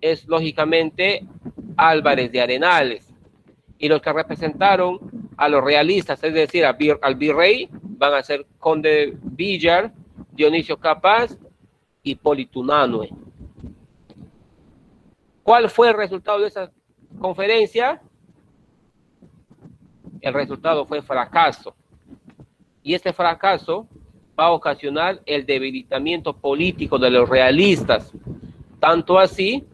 Speaker 1: es, lógicamente, Álvarez de Arenales. Y los que representaron a los realistas, es decir, al virrey, van a ser Conde Villar, Dionisio Capaz y Hipólito Unanue. ¿Cuál fue el resultado de esa conferencia? El resultado fue fracaso. Y este fracaso va a ocasionar el debilitamiento político de los realistas, tanto así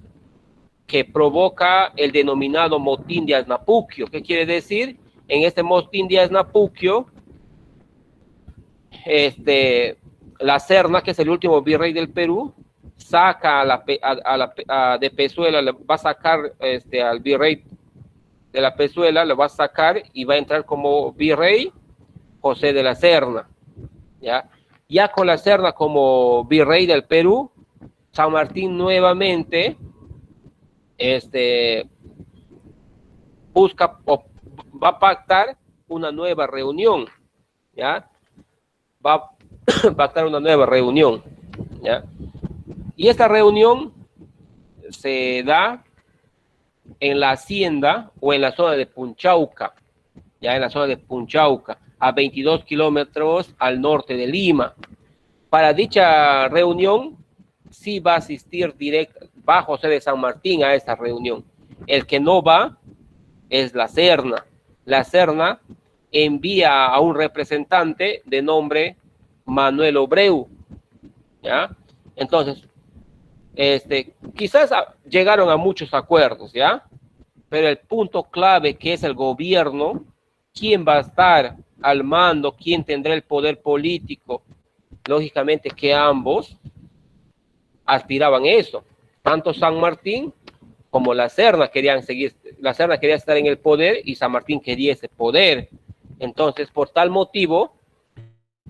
Speaker 1: que provoca el denominado motín de Asnapuquio. ¿Qué quiere decir? En este motín de Asnapuquio, la Serna, que es el último virrey del Perú, saca de Pezuela, va a sacar al virrey de la Pezuela, lo va a sacar y va a entrar como virrey José de la Serna. Ya con la Serna como virrey del Perú, San Martín nuevamente va a pactar una nueva reunión, ¿ya? Va a pactar una nueva reunión, ¿ya? Y esta reunión se da en la hacienda o en la zona de Punchauca, ya en la zona de Punchauca, a 22 kilómetros al norte de Lima. Para dicha reunión sí va a asistir va José de San Martín a esta reunión. El que no va es la Serna. La Serna envía a un representante de nombre Manuel Obreu, ¿ya? Entonces, quizás llegaron a muchos acuerdos, ¿ya? Pero el punto clave, que es el gobierno, quién va a estar al mando, quién tendrá el poder político, lógicamente que ambos aspiraban eso. Tanto San Martín como la Serna querían seguir, la Serna quería estar en el poder y San Martín quería ese poder. Entonces, por tal motivo,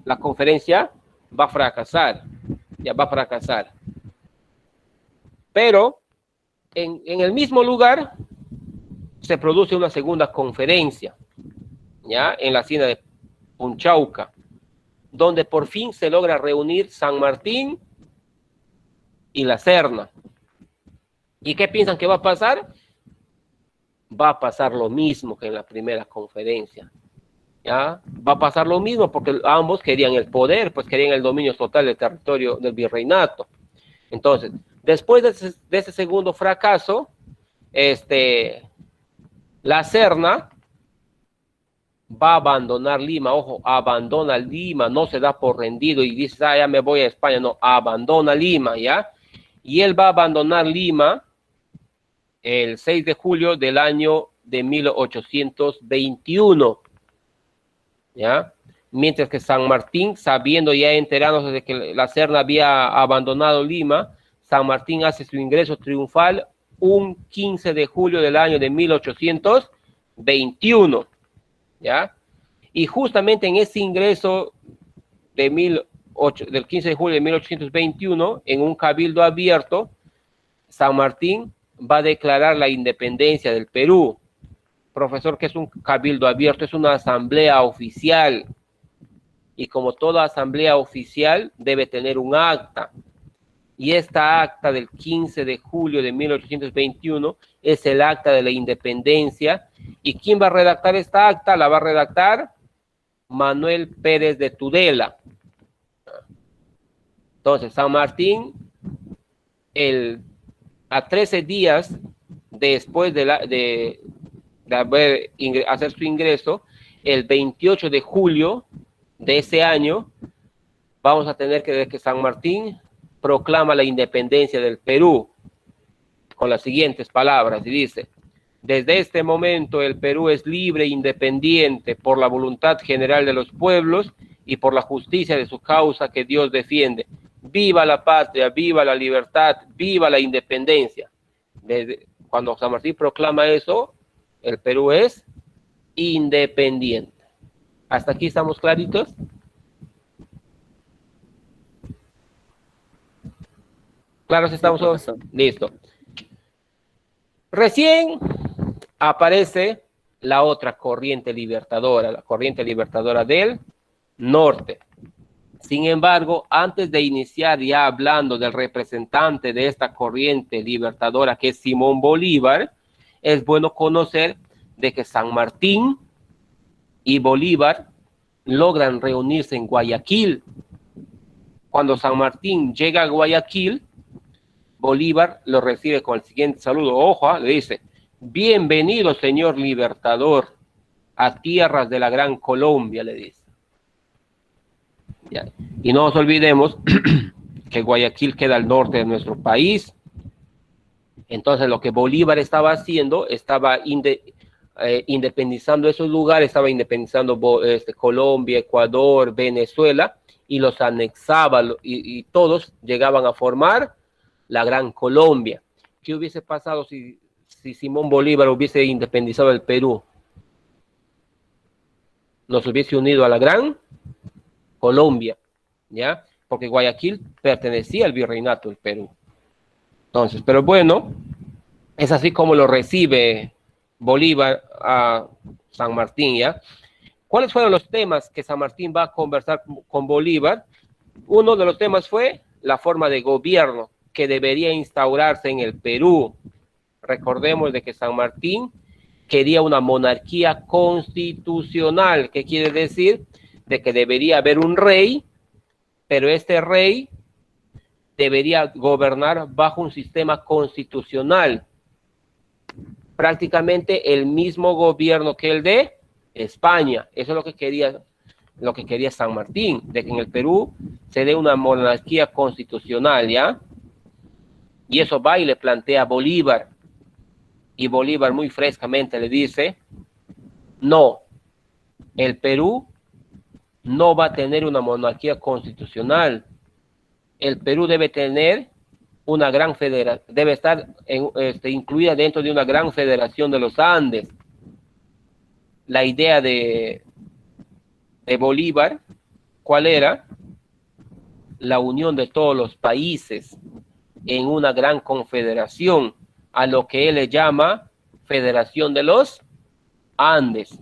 Speaker 1: la conferencia va a fracasar, ya va a fracasar. Pero en el mismo lugar se produce una segunda conferencia, ya en la hacienda de Punchauca, donde por fin se logra reunir San Martín y la Serna. ¿Y qué piensan que va a pasar? Va a pasar lo mismo que en la primera conferencia. ¿ya? Va a pasar lo mismo porque ambos querían el poder, pues querían el dominio total del territorio del virreinato. Entonces, después de ese segundo fracaso, la Serna va a abandonar Lima, ojo, abandona Lima, no se da por rendido y dice, ya me voy a España, no, abandona Lima, ¿ya? Y él va a abandonar Lima el 6 de julio del año de 1821, ¿ya? Mientras que San Martín, sabiendo ya enterándose de que la Serna había abandonado Lima, San Martín hace su ingreso triunfal un 15 de julio del año de 1821, ¿ya? Y justamente en ese ingreso del 15 de julio de 1821, en un cabildo abierto, San Martín va a declarar la independencia del Perú. Profesor, ¿qué es un cabildo abierto? Es una asamblea oficial. Y como toda asamblea oficial, debe tener un acta. Y esta acta del 15 de julio de 1821 es el acta de la independencia. ¿Y quién va a redactar esta acta? La va a redactar Manuel Pérez de Tudela. Entonces, San Martín, a 13 días después de hacer su ingreso, el 28 de julio de ese año, vamos a tener que San Martín proclama la independencia del Perú con las siguientes palabras, y dice: desde este momento el Perú es libre e independiente por la voluntad general de los pueblos y por la justicia de su causa que Dios defiende. Viva la patria, viva la libertad, viva la independencia. Cuando San Martín proclama eso, el Perú es independiente. ¿Hasta aquí estamos claritos? Claro, si estamos todos. Listo. Recién aparece la otra corriente libertadora, la corriente libertadora del norte. Sin embargo, antes de iniciar ya hablando del representante de esta corriente libertadora, que es Simón Bolívar, es bueno conocer de que San Martín y Bolívar logran reunirse en Guayaquil. Cuando San Martín llega a Guayaquil, Bolívar lo recibe con el siguiente saludo. Ojo, le dice: bienvenido, señor libertador, a tierras de la Gran Colombia, le dice. Ya. Y no nos olvidemos que Guayaquil queda al norte de nuestro país. Entonces, lo que Bolívar estaba haciendo, estaba independizando esos lugares, estaba independizando Colombia, Ecuador, Venezuela, y los anexaba, y todos llegaban a formar la Gran Colombia. ¿Qué hubiese pasado si Simón Bolívar hubiese independizado el Perú? Nos hubiese unido a la Gran Colombia, ¿ya? Porque Guayaquil pertenecía al virreinato del Perú. Entonces, pero bueno, es así como lo recibe Bolívar a San Martín, ¿ya? ¿Cuáles fueron los temas que San Martín va a conversar con Bolívar? Uno de los temas fue la forma de gobierno que debería instaurarse en el Perú. Recordemos de que San Martín quería una monarquía constitucional. ¿Qué quiere decir? De que debería haber un rey, pero este rey debería gobernar bajo un sistema constitucional. Prácticamente el mismo gobierno que el de España. Eso es lo que quería San Martín, de que en el Perú se dé una monarquía constitucional, ¿ya? Y eso va y le plantea a Bolívar. Y Bolívar muy frescamente le dice: no, el Perú no va a tener una monarquía constitucional. El Perú debe tener una gran federación, debe estar incluida dentro de una gran federación de los Andes. La idea de Bolívar, ¿cuál era? La unión de todos los países en una gran confederación, a lo que él le llama Federación de los Andes.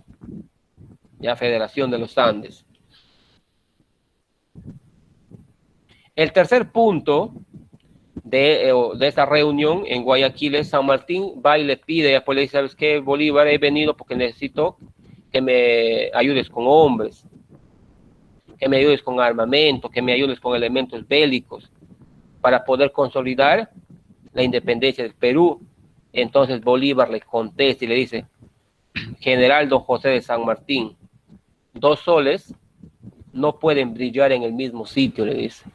Speaker 1: Ya, Federación de los Andes. El tercer punto de esta reunión en Guayaquil es San Martín va y le pide, después le dice: ¿sabes qué, Bolívar? He venido porque necesito que me ayudes con hombres, que me ayudes con armamento, que me ayudes con elementos bélicos para poder consolidar la independencia del Perú. Entonces Bolívar le contesta y le dice: General Don José de San Martín, 2 soles no pueden brillar en el mismo sitio, le dice.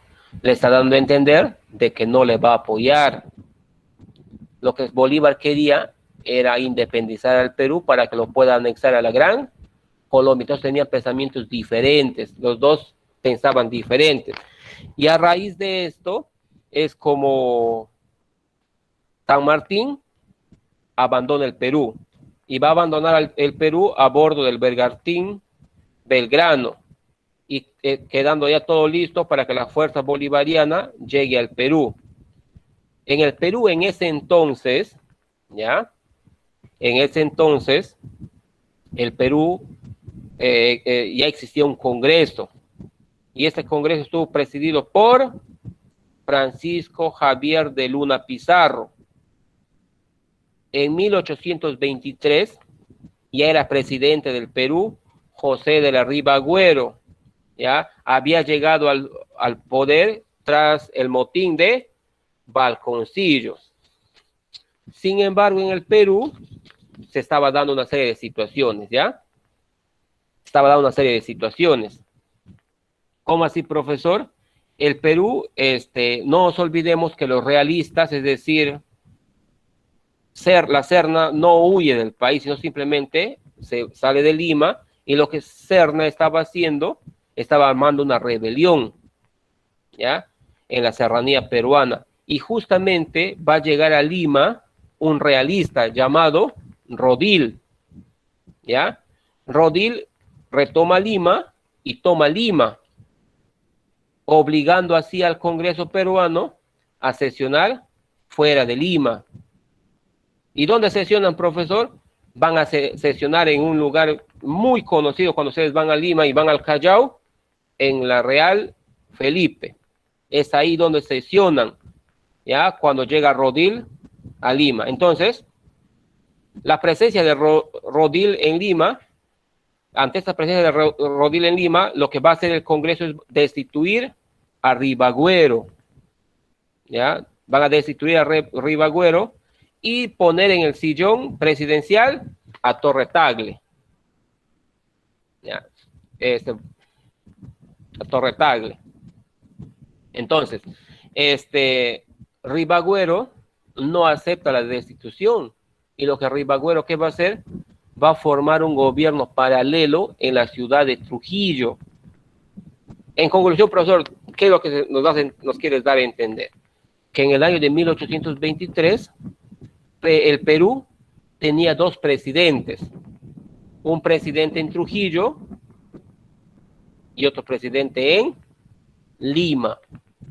Speaker 1: Le está dando a entender de que no le va a apoyar. Lo que Bolívar quería era independizar al Perú para que lo pueda anexar a la Gran Colombia. Entonces tenían pensamientos diferentes, los dos pensaban diferentes. Y a raíz de esto es como San Martín abandona el Perú y va a abandonar el Perú a bordo del Bergantín Belgrano y quedando ya todo listo para que la fuerza bolivariana llegue al Perú. En el Perú en ese entonces, ¿ya? En ese entonces, el Perú ya existía un congreso y este congreso estuvo presidido por Francisco Javier de Luna Pizarro. En 1823 ya era presidente del Perú José de la Riva Agüero, ¿ya? Había llegado al poder tras el motín de Balconcillos. Sin embargo, en el Perú se estaba dando una serie de situaciones, ¿ya? Estaba dando una serie de situaciones. ¿Cómo así, profesor? El Perú, no nos olvidemos que los realistas, es decir, la Serna no huye del país, sino simplemente se sale de Lima, y lo que Serna estaba haciendo, estaba armando una rebelión, ¿ya? En la serranía peruana. Y justamente va a llegar a Lima un realista llamado Rodil, ¿ya? Rodil retoma Lima y toma Lima, obligando así al Congreso peruano a sesionar fuera de Lima. ¿Y dónde sesionan, profesor? Van a sesionar en un lugar muy conocido cuando ustedes van a Lima y van al Callao, en la Real Felipe. Es ahí donde sesionan, ¿ya? Cuando llega Rodil a Lima. Entonces, la presencia de Rodil en Lima, ante esta presencia de Rodil en Lima, lo que va a hacer el Congreso es destituir a Ribagüero, ¿ya? Van a destituir a Ribagüero y poner en el sillón presidencial a Torre Tagle, ¿ya? A Torre Tagle. Entonces, Ribagüero no acepta la destitución, y lo que Ribagüero, ¿qué va a hacer? Va a formar un gobierno paralelo en la ciudad de Trujillo. En conclusión, profesor, ¿qué es lo que nos quieres dar a entender? Que en el año de 1823, el Perú tenía 2 presidentes, un presidente en Trujillo y otro presidente en Lima.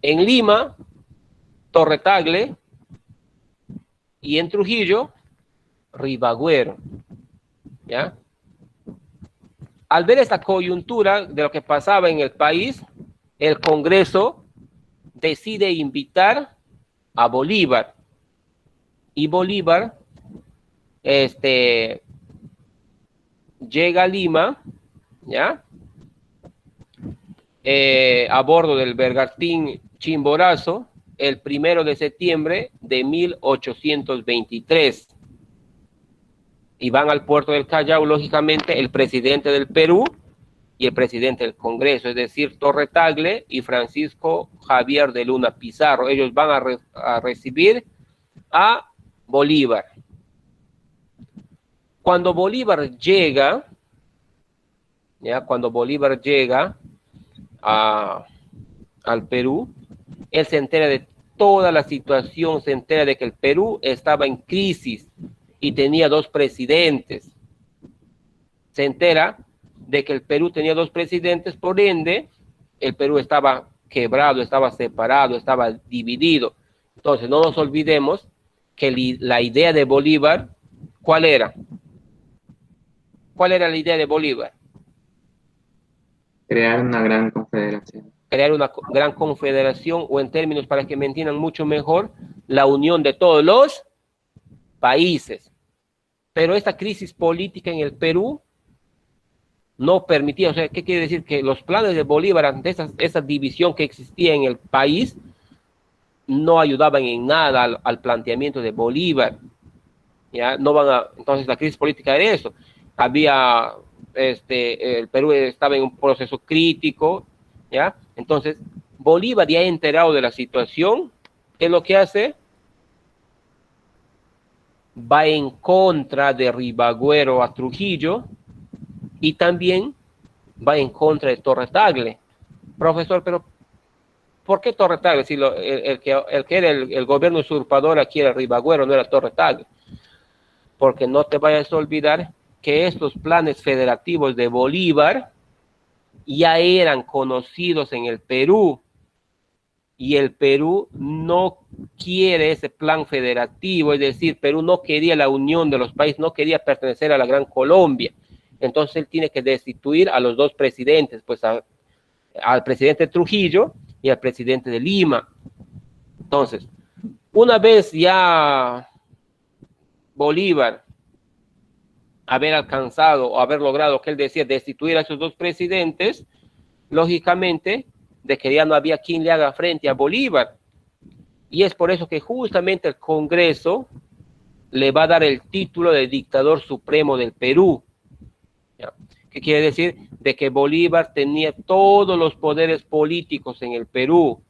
Speaker 1: En Lima, Torre Tagle, y en Trujillo, Ribagüero, ¿ya? Al ver esta coyuntura de lo que pasaba en el país, el Congreso decide invitar a Bolívar, y Bolívar llega a Lima, ¿ya? A bordo del Bergantín Chimborazo, el 1 de septiembre de 1823. Y van al puerto del Callao, lógicamente, el presidente del Perú y el presidente del Congreso, es decir, Torre Tagle y Francisco Javier de Luna Pizarro. Ellos van a recibir a Bolívar. Cuando Bolívar llega, ¿ya? Cuando Bolívar llega al Perú, él se entera de toda la situación, se entera de que el Perú estaba en crisis y tenía 2 presidentes. Se entera de que el Perú tenía 2 presidentes, por ende, el Perú estaba quebrado, estaba separado, estaba dividido. Entonces, no nos olvidemos que la idea de Bolívar, ¿cuál era? ¿Cuál era la idea de Bolívar?
Speaker 2: Crear una gran confederación.
Speaker 1: Crear una gran confederación, o en términos para que me entiendan mucho mejor, la unión de todos los países. Pero esta crisis política en el Perú no permitía, o sea, ¿qué quiere decir? Que los planes de Bolívar ante esa división que existía en el país no ayudaban en nada al planteamiento de Bolívar. ¿Ya? No van a, entonces la crisis política era eso. Había, el Perú estaba en un proceso crítico, ¿ya? Entonces, Bolívar ya enterado de la situación, ¿qué es lo que hace? Va en contra de Ribagüero a Trujillo y también va en contra de Torre Tagle. Profesor, pero ¿por qué Torre Tagle? Si el que era el gobierno usurpador aquí era Ribagüero, no era Torre Tagle. Porque no te vayas a olvidar que estos planes federativos de Bolívar ya eran conocidos en el Perú y el Perú no quiere ese plan federativo, es decir, Perú no quería la unión de los países, no quería pertenecer a la Gran Colombia. Entonces él tiene que destituir a los dos presidentes, pues al presidente Trujillo y al presidente de Lima. Entonces, una vez ya Bolívar haber alcanzado o haber logrado, que él decía, destituir a esos dos presidentes, lógicamente, de que ya no había quien le haga frente a Bolívar. Y es por eso que justamente el Congreso le va a dar el título de dictador supremo del Perú. ¿Ya? ¿Qué quiere decir? De que Bolívar tenía todos los poderes políticos en el Perú.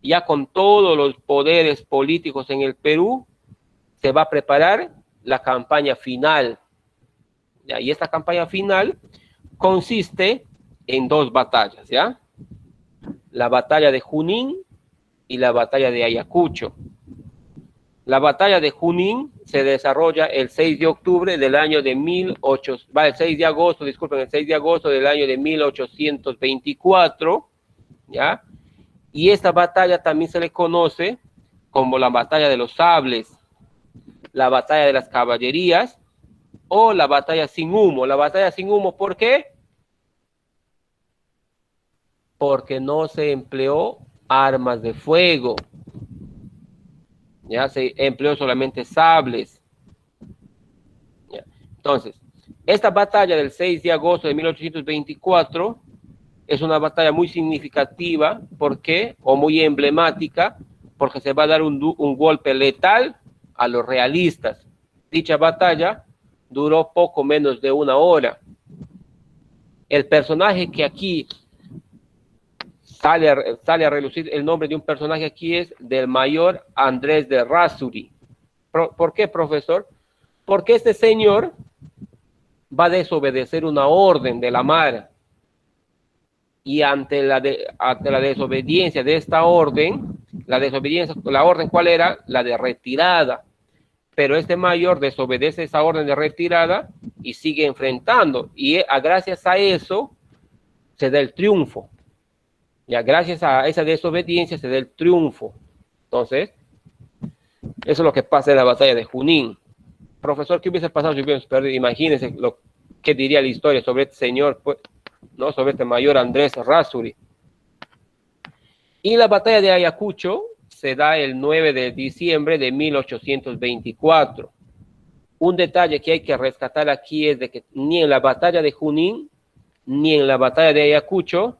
Speaker 1: Ya con todos los poderes políticos en el Perú, se va a preparar la campaña final. ¿Ya? Y esta campaña final consiste en dos batallas, ¿ya? La batalla de Junín y la batalla de Ayacucho. La batalla de Junín se desarrolla el 6 de octubre del año de el 6 de agosto, disculpen, el 6 de agosto del año de 1824, ¿ya? Y esta batalla también se le conoce como la batalla de los sables, la batalla de las caballerías o la batalla sin humo. La batalla sin humo, ¿por qué? Porque no se empleó armas de fuego. Ya se empleó solamente sables. ¿Ya? Entonces, esta batalla del 6 de agosto de 1824 es una batalla muy significativa. ¿Por qué? O muy emblemática, porque se va a dar un golpe letal a los realistas. Dicha batalla duró poco menos de una hora. El personaje que aquí sale a relucir, el nombre de un personaje aquí es del mayor Andrés de Errázuriz. ¿Por qué, profesor? Porque este señor va a desobedecer una orden de la mar. Y ante la desobediencia de esta orden, la orden ¿cuál era? La de retirada. Pero este mayor desobedece esa orden de retirada y sigue enfrentando. Y gracias a eso se da el triunfo. Ya gracias a esa desobediencia se da el triunfo. Entonces, eso es lo que pasa en la batalla de Junín. Profesor, ¿qué hubiese pasado si hubiéramos perdido? Imagínense lo que diría la historia sobre este señor, pues, ¿no? Sobre este mayor Andrés Errázuriz. Y la batalla de Ayacucho se da el 9 de diciembre de 1824. Un detalle que hay que rescatar aquí es de que ni en la batalla de Junín ni en la batalla de Ayacucho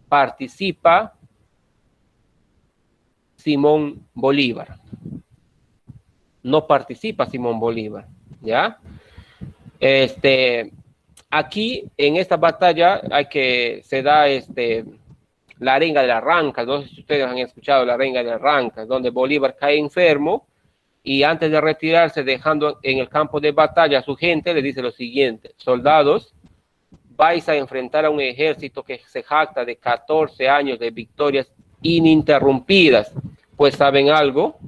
Speaker 1: participa Simón Bolívar. No participa Simón Bolívar, ¿ya? Aquí, en esta batalla, se da la arenga de las Rancas. No sé si ustedes han escuchado la arenga de las Rancas, donde Bolívar cae enfermo y antes de retirarse, dejando en el campo de batalla a su gente, le dice lo siguiente: soldados, vais a enfrentar a un ejército que se jacta de 14 años de victorias ininterrumpidas. Pues, ¿saben algo?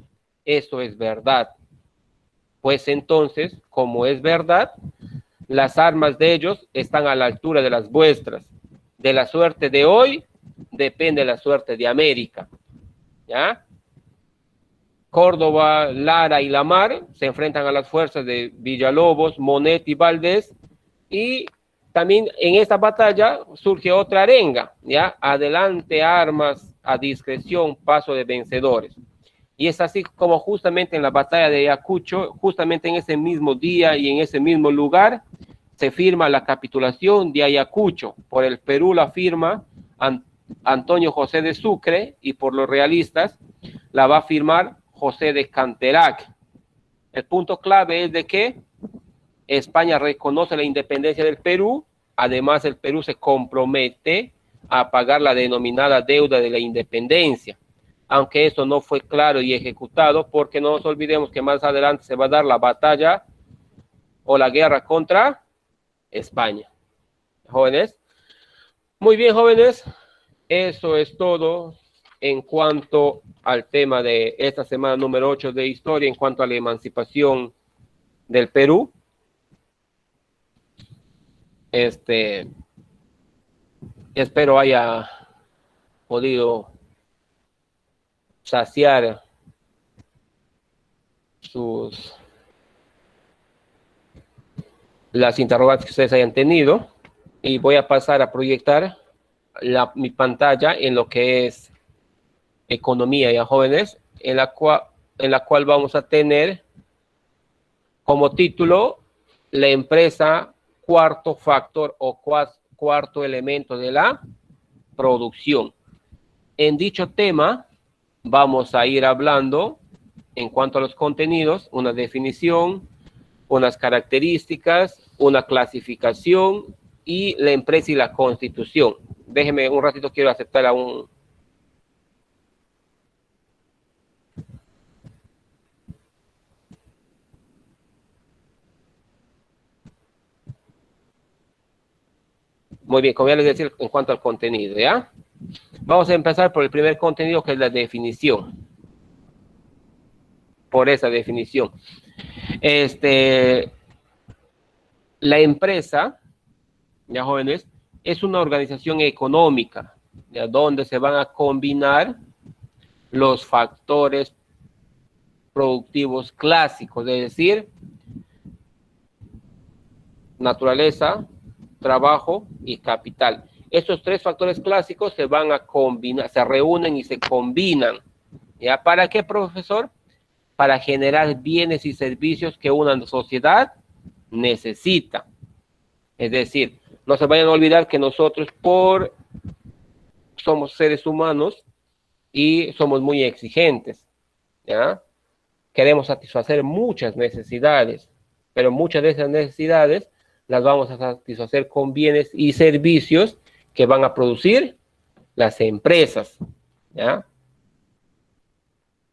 Speaker 1: Eso es verdad. Pues entonces, como es verdad, las armas de ellos están a la altura de las vuestras. De la suerte de hoy depende la suerte de América. ¿Ya? Córdoba, Lara y La Mar se enfrentan a las fuerzas de Villalobos, Monet y Valdés, y también en esta batalla surge otra arenga, ¿ya? Adelante armas, a discreción, paso de vencedores. Y es así como justamente en la batalla de Ayacucho, justamente en ese mismo día y en ese mismo lugar, se firma la capitulación de Ayacucho. Por el Perú la firma Antonio José de Sucre y por los realistas la va a firmar José de Canterac. El punto clave es de que España reconoce la independencia del Perú, además el Perú se compromete a pagar la denominada deuda de la independencia, aunque esto no fue claro y ejecutado, porque no nos olvidemos que más adelante se va a dar la batalla o la guerra contra España. Jóvenes. Muy bien, jóvenes. Eso es todo en cuanto al tema de esta semana número 8 de historia, en cuanto a la emancipación del Perú. Espero haya podido saciar las interrogantes que ustedes hayan tenido, y voy a pasar a proyectar mi pantalla en lo que es economía, ya jóvenes, en la cual vamos a tener como título la empresa cuarto factor o cuarto elemento de la producción. En dicho tema vamos a ir hablando en cuanto a los contenidos, una definición, unas características, una clasificación y la empresa y la constitución. Déjeme un ratito, quiero aceptar a un... Muy bien, como ya les decía, en cuanto al contenido, ¿ya? Vamos a empezar por el primer contenido, que es la definición. Por esa definición. La empresa, ya jóvenes, es una organización económica, ¿ya? Donde se van a combinar los factores productivos clásicos, es decir, naturaleza, trabajo y capital. Estos tres factores clásicos se van a combinar, se reúnen y se combinan. ¿Ya? ¿Para qué, profesor? Para generar bienes y servicios que una sociedad necesita. Es decir, no se vayan a olvidar que nosotros somos seres humanos y somos muy exigentes, ¿ya? Queremos satisfacer muchas necesidades, pero muchas de esas necesidades las vamos a satisfacer con bienes y servicios que van a producir las empresas, ¿ya?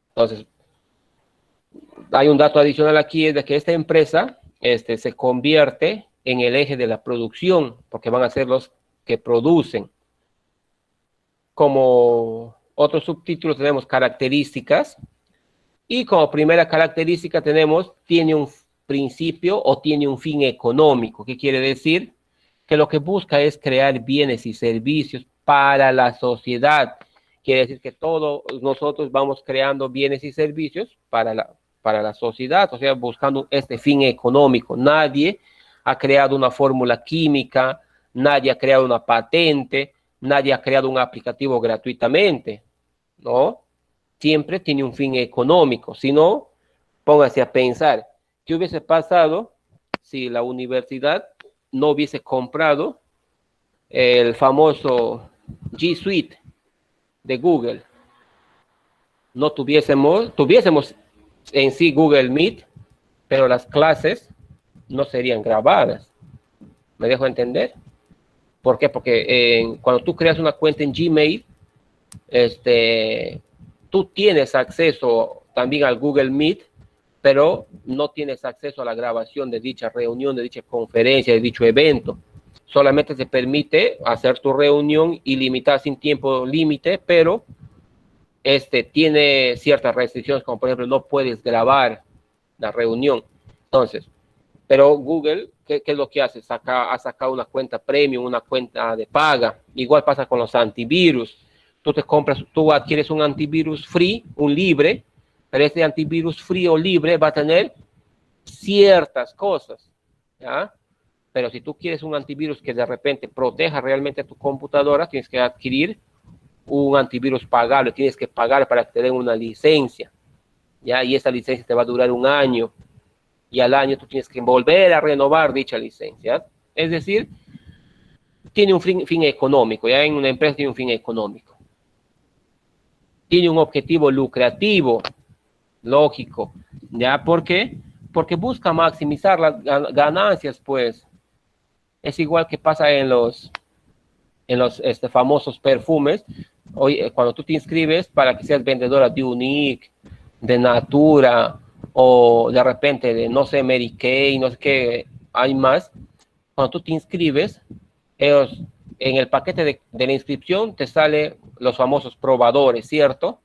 Speaker 1: Entonces, hay un dato adicional aquí, es de que esta empresa se convierte en el eje de la producción, porque van a ser los que producen. Como otro subtítulo tenemos características, y como primera característica tenemos, tiene un principio o tiene un fin económico. ¿Qué quiere decir? Que lo que busca es crear bienes y servicios para la sociedad. Quiere decir que todos nosotros vamos creando bienes y servicios para la sociedad, o sea, buscando este fin económico. Nadie ha creado una fórmula química, nadie ha creado una patente, nadie ha creado un aplicativo gratuitamente, ¿no? Siempre tiene un fin económico. Si no, póngase a pensar, ¿qué hubiese pasado si la universidad no hubiese comprado el famoso G Suite de Google? No tuviésemos en sí Google Meet, pero las clases no serían grabadas. ¿Me dejo entender? ¿Por qué? Porque cuando tú creas una cuenta en Gmail, tú tienes acceso también al Google Meet, pero no tienes acceso a la grabación de dicha reunión, de dicha conferencia, de dicho evento. Solamente te permite hacer tu reunión ilimitada sin tiempo límite, pero tiene ciertas restricciones, como por ejemplo no puedes grabar la reunión. Entonces, pero Google, ¿qué es lo que hace? Ha sacado una cuenta premium, una cuenta de paga. Igual pasa con los antivirus. Tú adquieres un antivirus free, un libre, pero este antivirus free o libre va a tener ciertas cosas, ¿ya? Pero si tú quieres un antivirus que de repente proteja realmente tu computadora, tienes que adquirir un antivirus pagable, tienes que pagar para que te den una licencia, ¿ya? Y esa licencia te va a durar un año, y al año tú tienes que volver a renovar dicha licencia. Es decir, tiene un fin económico, ya en una empresa tiene un fin económico. Tiene un objetivo lucrativo, lógico, ¿ya? ¿Por qué? Porque busca maximizar las ganancias, pues. Es igual que pasa en los famosos perfumes. Hoy, cuando tú te inscribes para que seas vendedora de Unique, de Natura, o de repente de, no sé, Mary Kay, no sé qué, hay más. Cuando tú te inscribes, ellos, en el paquete de la inscripción te sale los famosos probadores, ¿cierto?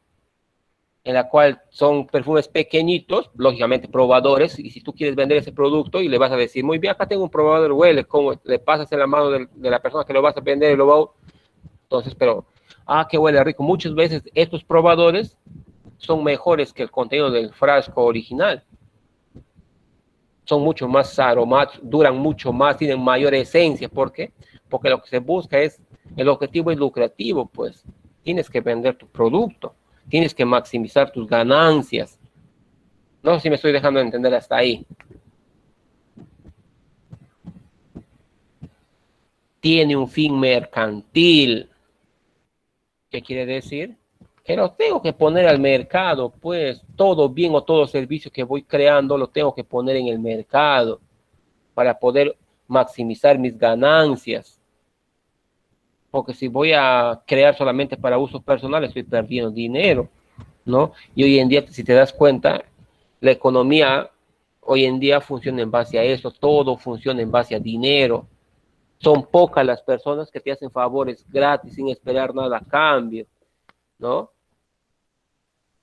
Speaker 1: En la cual son perfumes pequeñitos, lógicamente probadores, y si tú quieres vender ese producto y le vas a decir, muy bien, acá tengo un probador, huele, como le pasas en la mano de la persona que lo vas a vender y lo va a... Entonces, pero, qué huele rico. Muchas veces estos probadores son mejores que el contenido del frasco original. Son mucho más aromáticos, duran mucho más, tienen mayor esencia. ¿Por qué? Porque lo que se busca es, el objetivo es lucrativo, pues. Tienes que vender tu producto, tienes que maximizar tus ganancias. No sé si me estoy dejando de entender hasta ahí. Tiene un fin mercantil. ¿Qué quiere decir? Que lo tengo que poner al mercado, pues todo bien o todo servicio que voy creando lo tengo que poner en el mercado para poder maximizar mis ganancias. Porque si voy a crear solamente para usos personales, estoy perdiendo dinero, ¿no? Y hoy en día, si te das cuenta, la economía hoy en día funciona en base a eso, todo funciona en base a dinero. Son pocas las personas que te hacen favores gratis sin esperar nada a cambio, ¿no?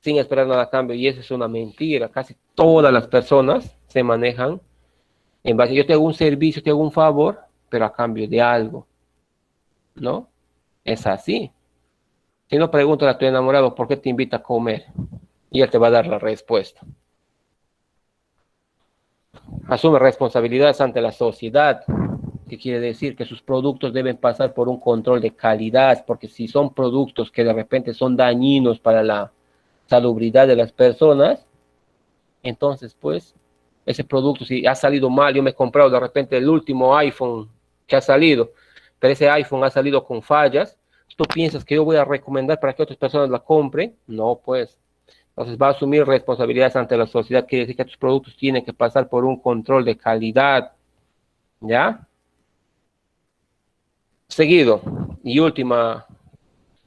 Speaker 1: Sin esperar nada a cambio, y eso es una mentira. Casi todas las personas se manejan en base, yo te hago un servicio, te hago un favor, pero a cambio de algo, ¿no? Es así. Si no, pregúntale a tu enamorado por qué te invita a comer, y él te va a dar la respuesta. Asume responsabilidades ante la sociedad, que quiere decir que sus productos deben pasar por un control de calidad, porque si son productos que de repente son dañinos para la salubridad de las personas, entonces pues ese producto, si ha salido mal, yo me he comprado de repente el último iPhone que ha salido, pero ese iPhone ha salido con fallas, ¿tú piensas que yo voy a recomendar para que otras personas la compren? No, pues. Entonces va a asumir responsabilidades ante la sociedad, quiere decir que tus productos tienen que pasar por un control de calidad, ¿ya? Seguido, y última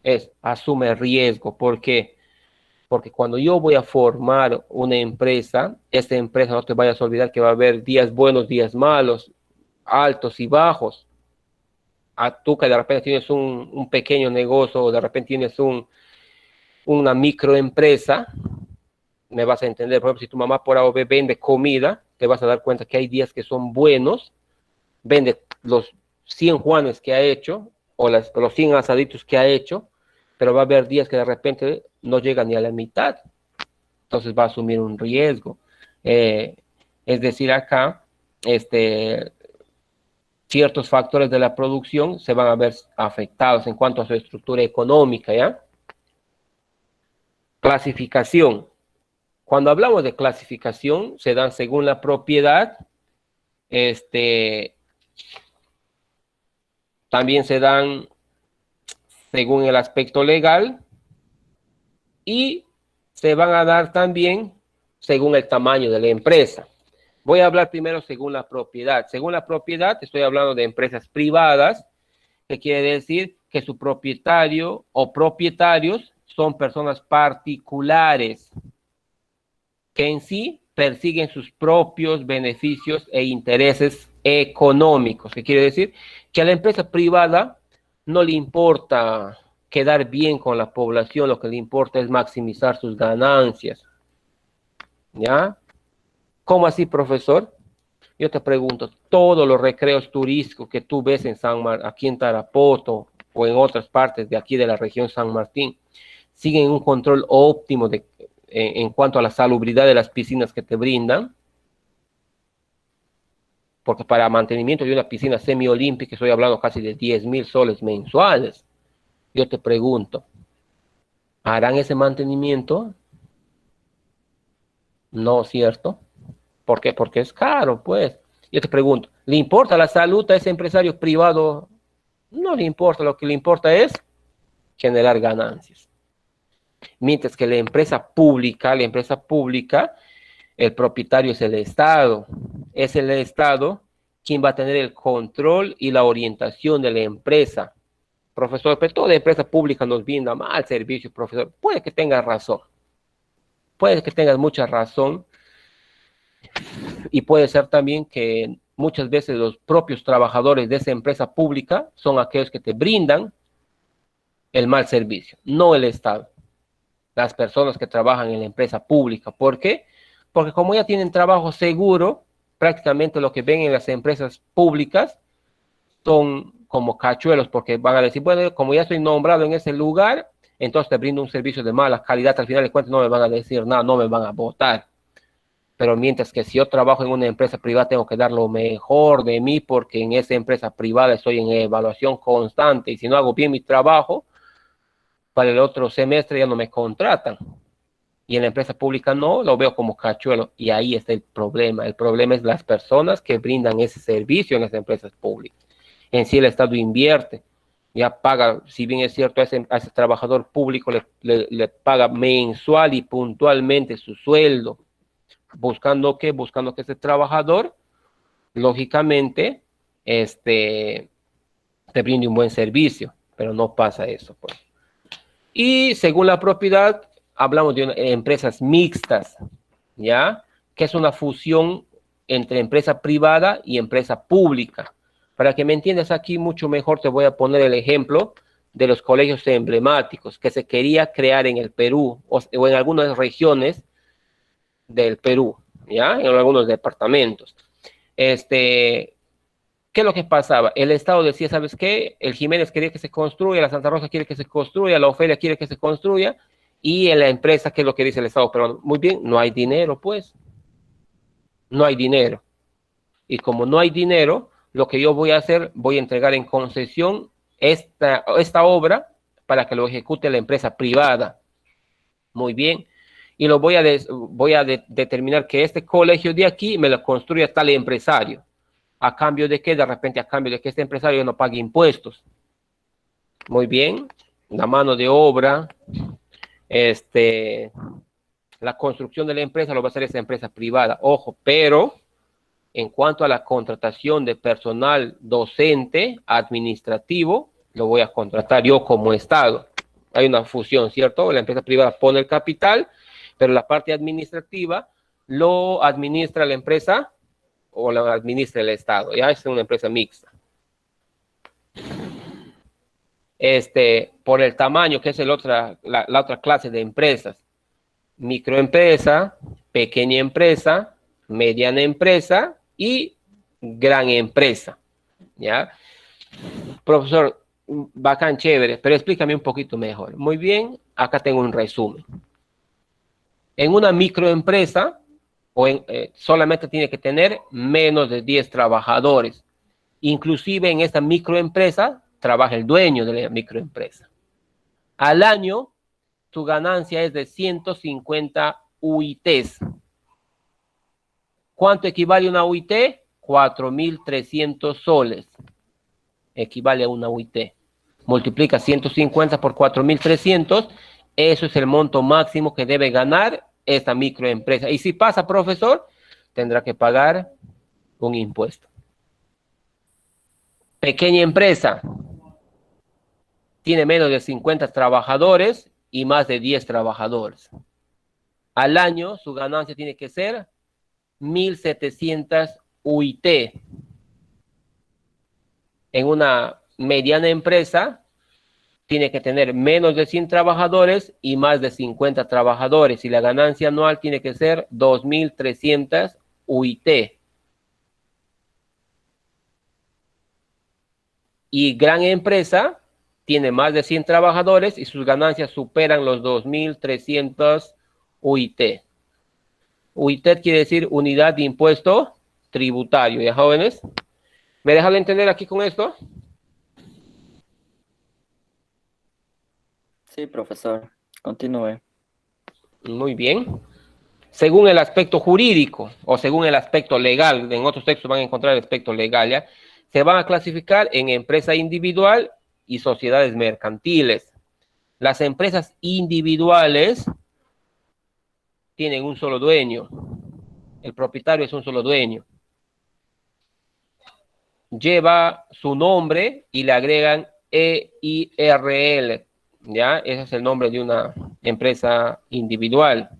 Speaker 1: es, asume riesgo. ¿Por qué? Porque cuando yo voy a formar una empresa, esta empresa no te vayas a olvidar que va a haber días buenos, días malos, altos y bajos. Tú que de repente tienes un pequeño negocio o de repente tienes una microempresa, me vas a entender. Por ejemplo, si tu mamá por A o B vende comida, te vas a dar cuenta que hay días que son buenos, vende los 100 juanes que ha hecho o los 100 asaditos que ha hecho, pero va a haber días que de repente no llega ni a la mitad. Entonces va a asumir un riesgo. Es decir, acá, ciertos factores de la producción se van a ver afectados en cuanto a su estructura económica, ¿ya? Clasificación. Cuando hablamos de clasificación, se dan según la propiedad, también se dan según el aspecto legal y se van a dar también según el tamaño de la empresa. Voy a hablar primero según la propiedad. Según la propiedad, estoy hablando de empresas privadas, que quiere decir que su propietario o propietarios son personas particulares que en sí persiguen sus propios beneficios e intereses económicos. ¿Qué quiere decir? Que a la empresa privada no le importa quedar bien con la población, lo que le importa es maximizar sus ganancias. ¿Ya? ¿Cómo así, profesor? Yo te pregunto, todos los recreos turísticos que tú ves aquí en Tarapoto o en otras partes de aquí de la región San Martín, siguen un control óptimo en cuanto a la salubridad de las piscinas que te brindan, porque para mantenimiento de una piscina semiolímpica estoy hablando casi de 10.000 soles mensuales. Yo te pregunto, ¿harán ese mantenimiento? No, ¿cierto? ¿Por qué? Porque es caro, pues. Yo te pregunto, ¿le importa la salud a ese empresario privado? No le importa, lo que le importa es generar ganancias. Mientras que la empresa pública, el propietario es el Estado. Es el Estado quien va a tener el control y la orientación de la empresa. Profesor, pero toda empresa pública nos brinda mal servicio, profesor. Puede que tengas razón. Puede que tengas mucha razón. Y puede ser también que muchas veces los propios trabajadores de esa empresa pública son aquellos que te brindan el mal servicio, no el Estado. Las personas que trabajan en la empresa pública. ¿Por qué? Porque como ya tienen trabajo seguro, prácticamente lo que ven en las empresas públicas son como cachuelos, porque van a decir, bueno, como ya estoy nombrado en ese lugar, entonces te brindo un servicio de mala calidad, al final de cuentas no me van a decir nada, no me van a votar. Pero mientras que si yo trabajo en una empresa privada, tengo que dar lo mejor de mí, porque en esa empresa privada estoy en evaluación constante, y si no hago bien mi trabajo, para el otro semestre ya no me contratan. Y en la empresa pública no, lo veo como cachuelo, y ahí está el problema. El problema es las personas que brindan ese servicio en las empresas públicas. En sí el Estado invierte, ya paga, si bien es cierto, a ese trabajador público le paga mensual y puntualmente su sueldo, buscando que ese trabajador, lógicamente, te brinde un buen servicio, pero no pasa eso, pues. Y según la propiedad, hablamos de empresas mixtas, ¿ya? Que es una fusión entre empresa privada y empresa pública. Para que me entiendas aquí mucho mejor, te voy a poner el ejemplo de los colegios emblemáticos que se quería crear en el Perú o en algunas regiones del Perú, ¿ya? En algunos departamentos. ¿Qué es lo que pasaba? El Estado decía, ¿sabes qué? El Jiménez quería que se construya, la Santa Rosa quiere que se construya, la Ofelia quiere que se construya, y en la empresa, ¿qué es lo que dice el Estado peruano? Muy bien, no hay dinero, pues. No hay dinero. Y como no hay dinero, lo que yo voy a hacer, voy a entregar en concesión esta obra para que lo ejecute la empresa privada. Muy bien. Y lo voy a determinar que este colegio de aquí me lo construya tal empresario. ¿A cambio de qué? De repente, a cambio de que este empresario no pague impuestos. Muy bien. La mano de obra, la construcción de la empresa lo va a hacer esa empresa privada. Ojo, pero en cuanto a la contratación de personal docente, administrativo, lo voy a contratar yo como Estado. Hay una fusión, ¿cierto? La empresa privada pone el capital, pero la parte administrativa lo administra la empresa o lo administra el Estado. Ya es una empresa mixta. Por el tamaño, que es la otra clase de empresas. Microempresa, pequeña empresa, mediana empresa y gran empresa. ¿Ya? Profesor, bacán, chévere, pero explícame un poquito mejor. Muy bien, acá tengo un resumen. En una microempresa, solamente tiene que tener menos de 10 trabajadores. Inclusive en esta microempresa trabaja el dueño de la microempresa. Al año, su ganancia es de 150 UITs. ¿Cuánto equivale una UIT? 4.300 soles. Equivale a una UIT. Multiplica 150 por 4.300. Eso es el monto máximo que debe ganar esta microempresa. Y si pasa, profesor, tendrá que pagar un impuesto. Pequeña empresa. Tiene menos de 50 trabajadores y más de 10 trabajadores. Al año, su ganancia tiene que ser 1.700 UIT. En una mediana empresa, tiene que tener menos de 100 trabajadores y más de 50 trabajadores. Y la ganancia anual tiene que ser 2.300 UIT. Y gran empresa tiene más de 100 trabajadores y sus ganancias superan los 2.300 UIT. UIT quiere decir unidad de impuesto tributario. ¿Ya, jóvenes? ¿Me dejan entender aquí con esto?
Speaker 3: Sí, profesor. Continúe.
Speaker 1: Muy bien. según el aspecto jurídico o según el aspecto legal, en otros textos van a encontrar el aspecto legal, ¿ya? Se van a clasificar en empresa individual y sociedades mercantiles. Las empresas individuales tienen un solo dueño. El propietario es un solo dueño. Lleva su nombre y le agregan EIRL, ¿ya? Ese es el nombre de una empresa individual.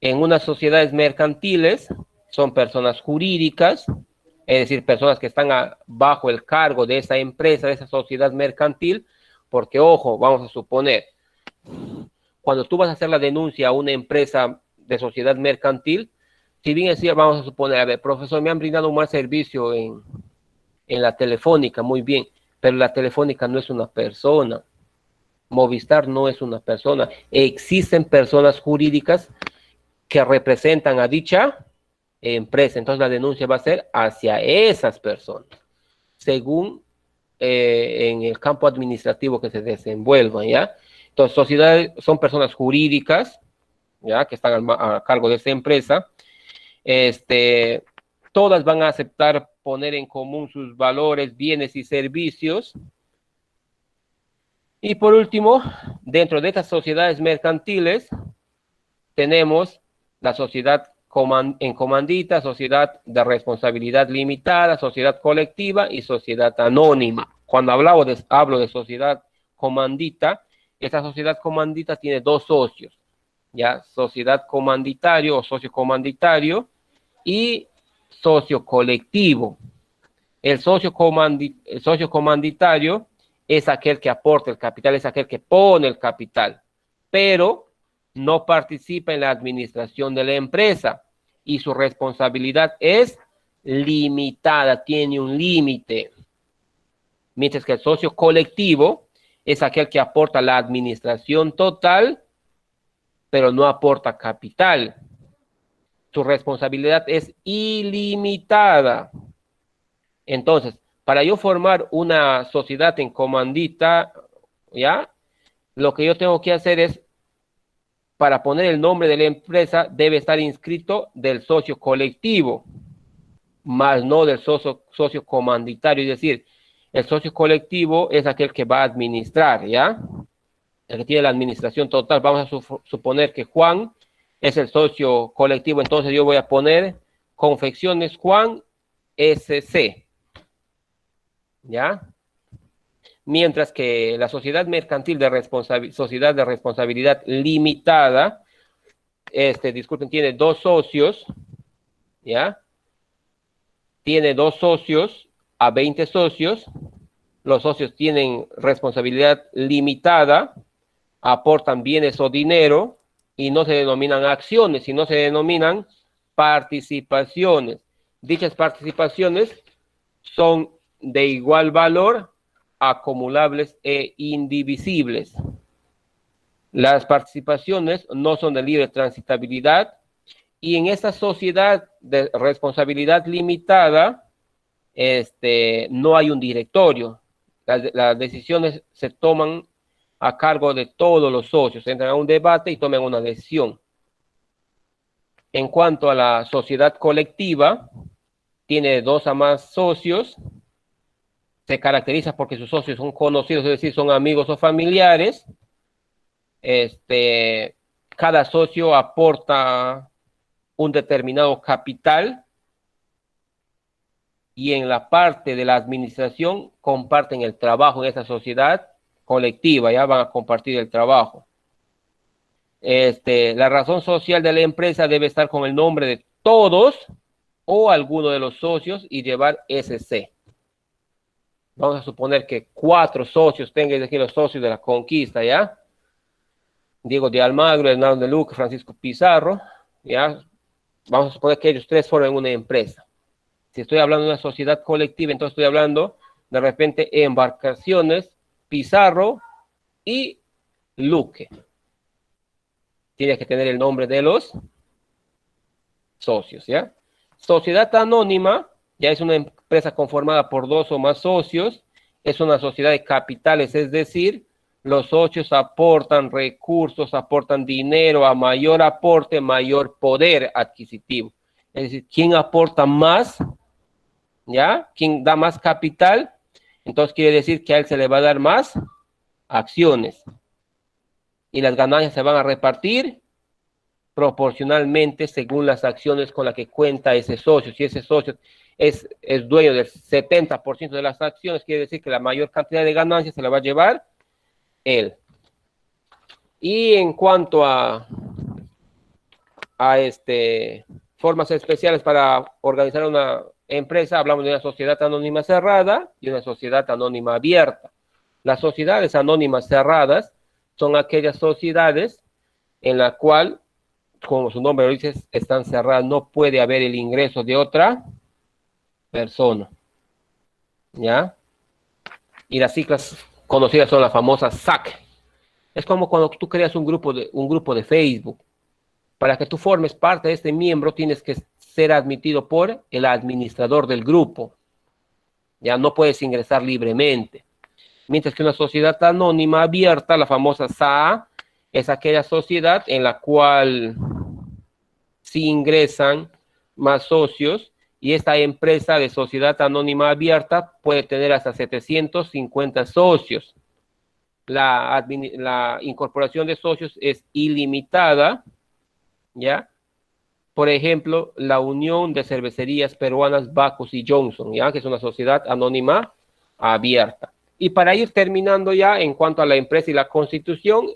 Speaker 1: En unas sociedades mercantiles son personas jurídicas, es decir, personas que están bajo el cargo de esa empresa, de esa sociedad mercantil, porque, ojo, vamos a suponer, cuando tú vas a hacer la denuncia a una empresa de sociedad mercantil, si bien es cierto, vamos a suponer, a ver, profesor, me han brindado un mal servicio en la telefónica, muy bien, pero la telefónica no es una persona. Movistar no es una persona. Existen personas jurídicas que representan a dicha empresa. Entonces la denuncia va a ser hacia esas personas, según en el campo administrativo que se desenvuelvan, ¿ya? Entonces, sociedades son personas jurídicas, ¿ya? Que están a cargo de esa empresa. Todas van a aceptar poner en común sus valores, bienes y servicios. Y por último, dentro de estas sociedades mercantiles, tenemos la sociedad en comandita, sociedad de responsabilidad limitada, sociedad colectiva y sociedad anónima. Cuando hablo de sociedad comandita, esta sociedad comandita tiene dos socios, ¿ya? Sociedad comanditario o socio comanditario y socio colectivo. El socio comanditario es aquel que aporta el capital, es aquel que pone el capital, pero no participa en la administración de la empresa y su responsabilidad es limitada, tiene un límite. Mientras que el socio colectivo es aquel que aporta la administración total, pero no aporta capital. Su responsabilidad es ilimitada. Entonces, para yo formar una sociedad en comandita, ¿ya? Lo que yo tengo que hacer es, para poner el nombre de la empresa, debe estar inscrito del socio colectivo, más no del socio comanditario. Es decir, el socio colectivo es aquel que va a administrar, ¿ya? El que tiene la administración total. Vamos a suponer que Juan es el socio colectivo, entonces yo voy a poner Confecciones Juan SC, ¿ya? Mientras que la sociedad mercantil sociedad de responsabilidad limitada, disculpen, tiene dos socios, ¿ya? Tiene dos socios a 20 socios. Los socios tienen responsabilidad limitada, aportan bienes o dinero y no se denominan acciones, sino se denominan participaciones. Dichas participaciones son de igual valor, acumulables e indivisibles. Las participaciones no son de libre transitabilidad y en esta sociedad de responsabilidad limitada no hay un directorio. Las decisiones se toman a cargo de todos los socios, entran a un debate y toman una decisión. En cuanto a la sociedad colectiva, tiene dos a más socios, se caracteriza porque sus socios son conocidos, es decir, son amigos o familiares. Cada socio aporta un determinado capital y en la parte de la administración comparten el trabajo en esa sociedad colectiva, ya van a compartir el trabajo. La razón social de la empresa debe estar con el nombre de todos o alguno de los socios y llevar SC. Vamos a suponer que 4 socios tengan aquí los socios de la conquista, ¿ya? Diego de Almagro, Hernando de Luque, Francisco Pizarro, ¿ya? Vamos a suponer que ellos 3 forman una empresa. Si estoy hablando de una sociedad colectiva, entonces estoy hablando de repente Embarcaciones, Pizarro y Luque. Tiene que tener el nombre de los socios, ¿ya? Sociedad anónima ya es una empresa conformada por 2 o más socios, es una sociedad de capitales, es decir, Los socios aportan recursos, aportan dinero, a mayor aporte, mayor poder adquisitivo. Es decir, ¿quién aporta más? ¿Ya? ¿Quién da más capital? Entonces quiere decir que a él se le va a dar más acciones. Y las ganancias se van a repartir proporcionalmente según las acciones con las que cuenta ese socio. Si ese socio es dueño del 70% de las acciones, quiere decir que la mayor cantidad de ganancias se la va a llevar él. Y en cuanto a formas especiales para organizar una empresa, hablamos de una sociedad anónima cerrada y una sociedad anónima abierta. Las sociedades anónimas cerradas son aquellas sociedades en la cual, como su nombre lo dice, están cerradas, no puede haber el ingreso de otra persona. ¿Ya? Y las siglas conocidas son las famosas SAC. Es como cuando tú creas un grupo de Facebook. Para que tú formes parte de este miembro, tienes que ser admitido por el administrador del grupo. Ya no puedes ingresar libremente. Mientras que una sociedad anónima abierta, la famosa SA, es aquella sociedad en la cual sí ingresan más socios, y esta empresa de sociedad anónima abierta puede tener hasta 750 socios. La incorporación de socios es ilimitada, ¿ya? Por ejemplo, la Unión de Cervecerías Peruanas Bacus y Johnson, ¿ya? Que es una sociedad anónima abierta. Y para ir terminando ya en cuanto a la empresa y la Constitución,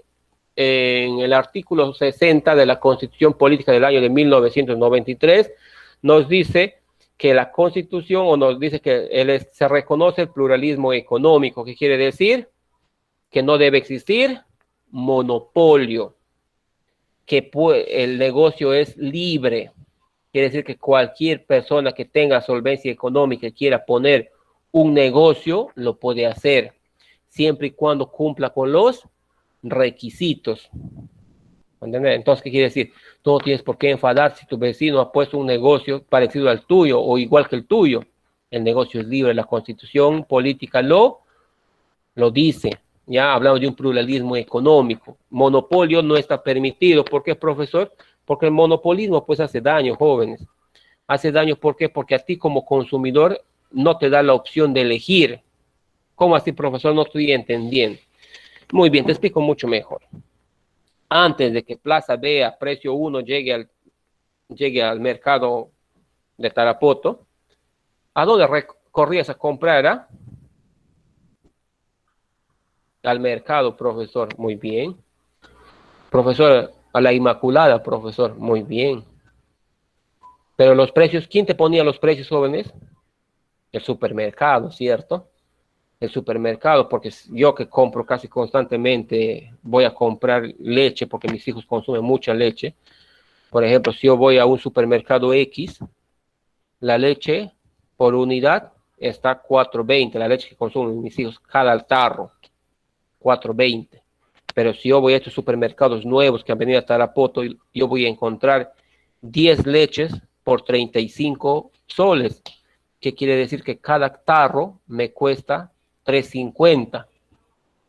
Speaker 1: en el artículo 60 de la Constitución Política del año de 1993, nos dice que la Constitución, o nos dice que se reconoce el pluralismo económico, que quiere decir que no debe existir monopolio, que el negocio es libre, quiere decir que cualquier persona que tenga solvencia económica y quiera poner un negocio, lo puede hacer, siempre y cuando cumpla con los requisitos. ¿Entendés? Entonces, ¿qué quiere decir? Tú no tienes por qué enfadar si tu vecino ha puesto un negocio parecido al tuyo o igual que el tuyo. El negocio es libre, la Constitución política lo dice. Ya hablamos de un pluralismo económico. Monopolio no está permitido. ¿Por qué, profesor? Porque el monopolismo pues hace daño, jóvenes. Hace daño, ¿por qué? Porque a ti como consumidor no te da la opción de elegir. ¿Cómo así, profesor? No estoy entendiendo. Muy bien, te explico mucho mejor. Antes de que Plaza B a precio 1 llegue al mercado de Tarapoto, ¿a dónde corrías a comprar? Al mercado, profesor. Muy bien. Profesor, a la Inmaculada, profesor. Muy bien. Pero los precios, ¿quién te ponía los precios, jóvenes? El supermercado, ¿cierto? El supermercado, porque yo que compro casi constantemente, voy a comprar leche porque mis hijos consumen mucha leche. Por ejemplo, si yo voy a un supermercado X, la leche por unidad está 4.20, la leche que consumen mis hijos, cada tarro, 4.20. Pero si yo voy a estos supermercados nuevos que han venido a Tarapoto, yo voy a encontrar 10 leches por 35 soles. ¿Qué quiere decir? Que cada tarro me cuesta 3.50.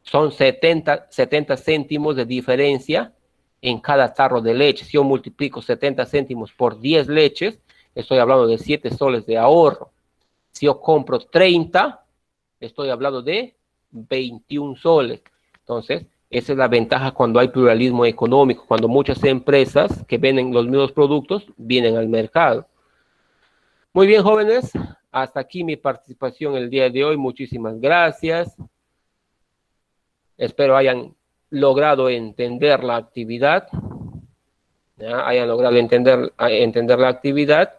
Speaker 1: Son 70 céntimos de diferencia en cada tarro de leche. Si yo multiplico 70 céntimos por 10 leches, estoy hablando de 7 soles de ahorro. Si yo compro 30, estoy hablando de 21 soles. Entonces, esa es la ventaja cuando hay pluralismo económico, cuando muchas empresas que venden los mismos productos vienen al mercado. Muy bien, jóvenes, hasta aquí mi participación el día de hoy. Muchísimas gracias. Espero hayan logrado entender la actividad, ¿ya? Hayan logrado entender la actividad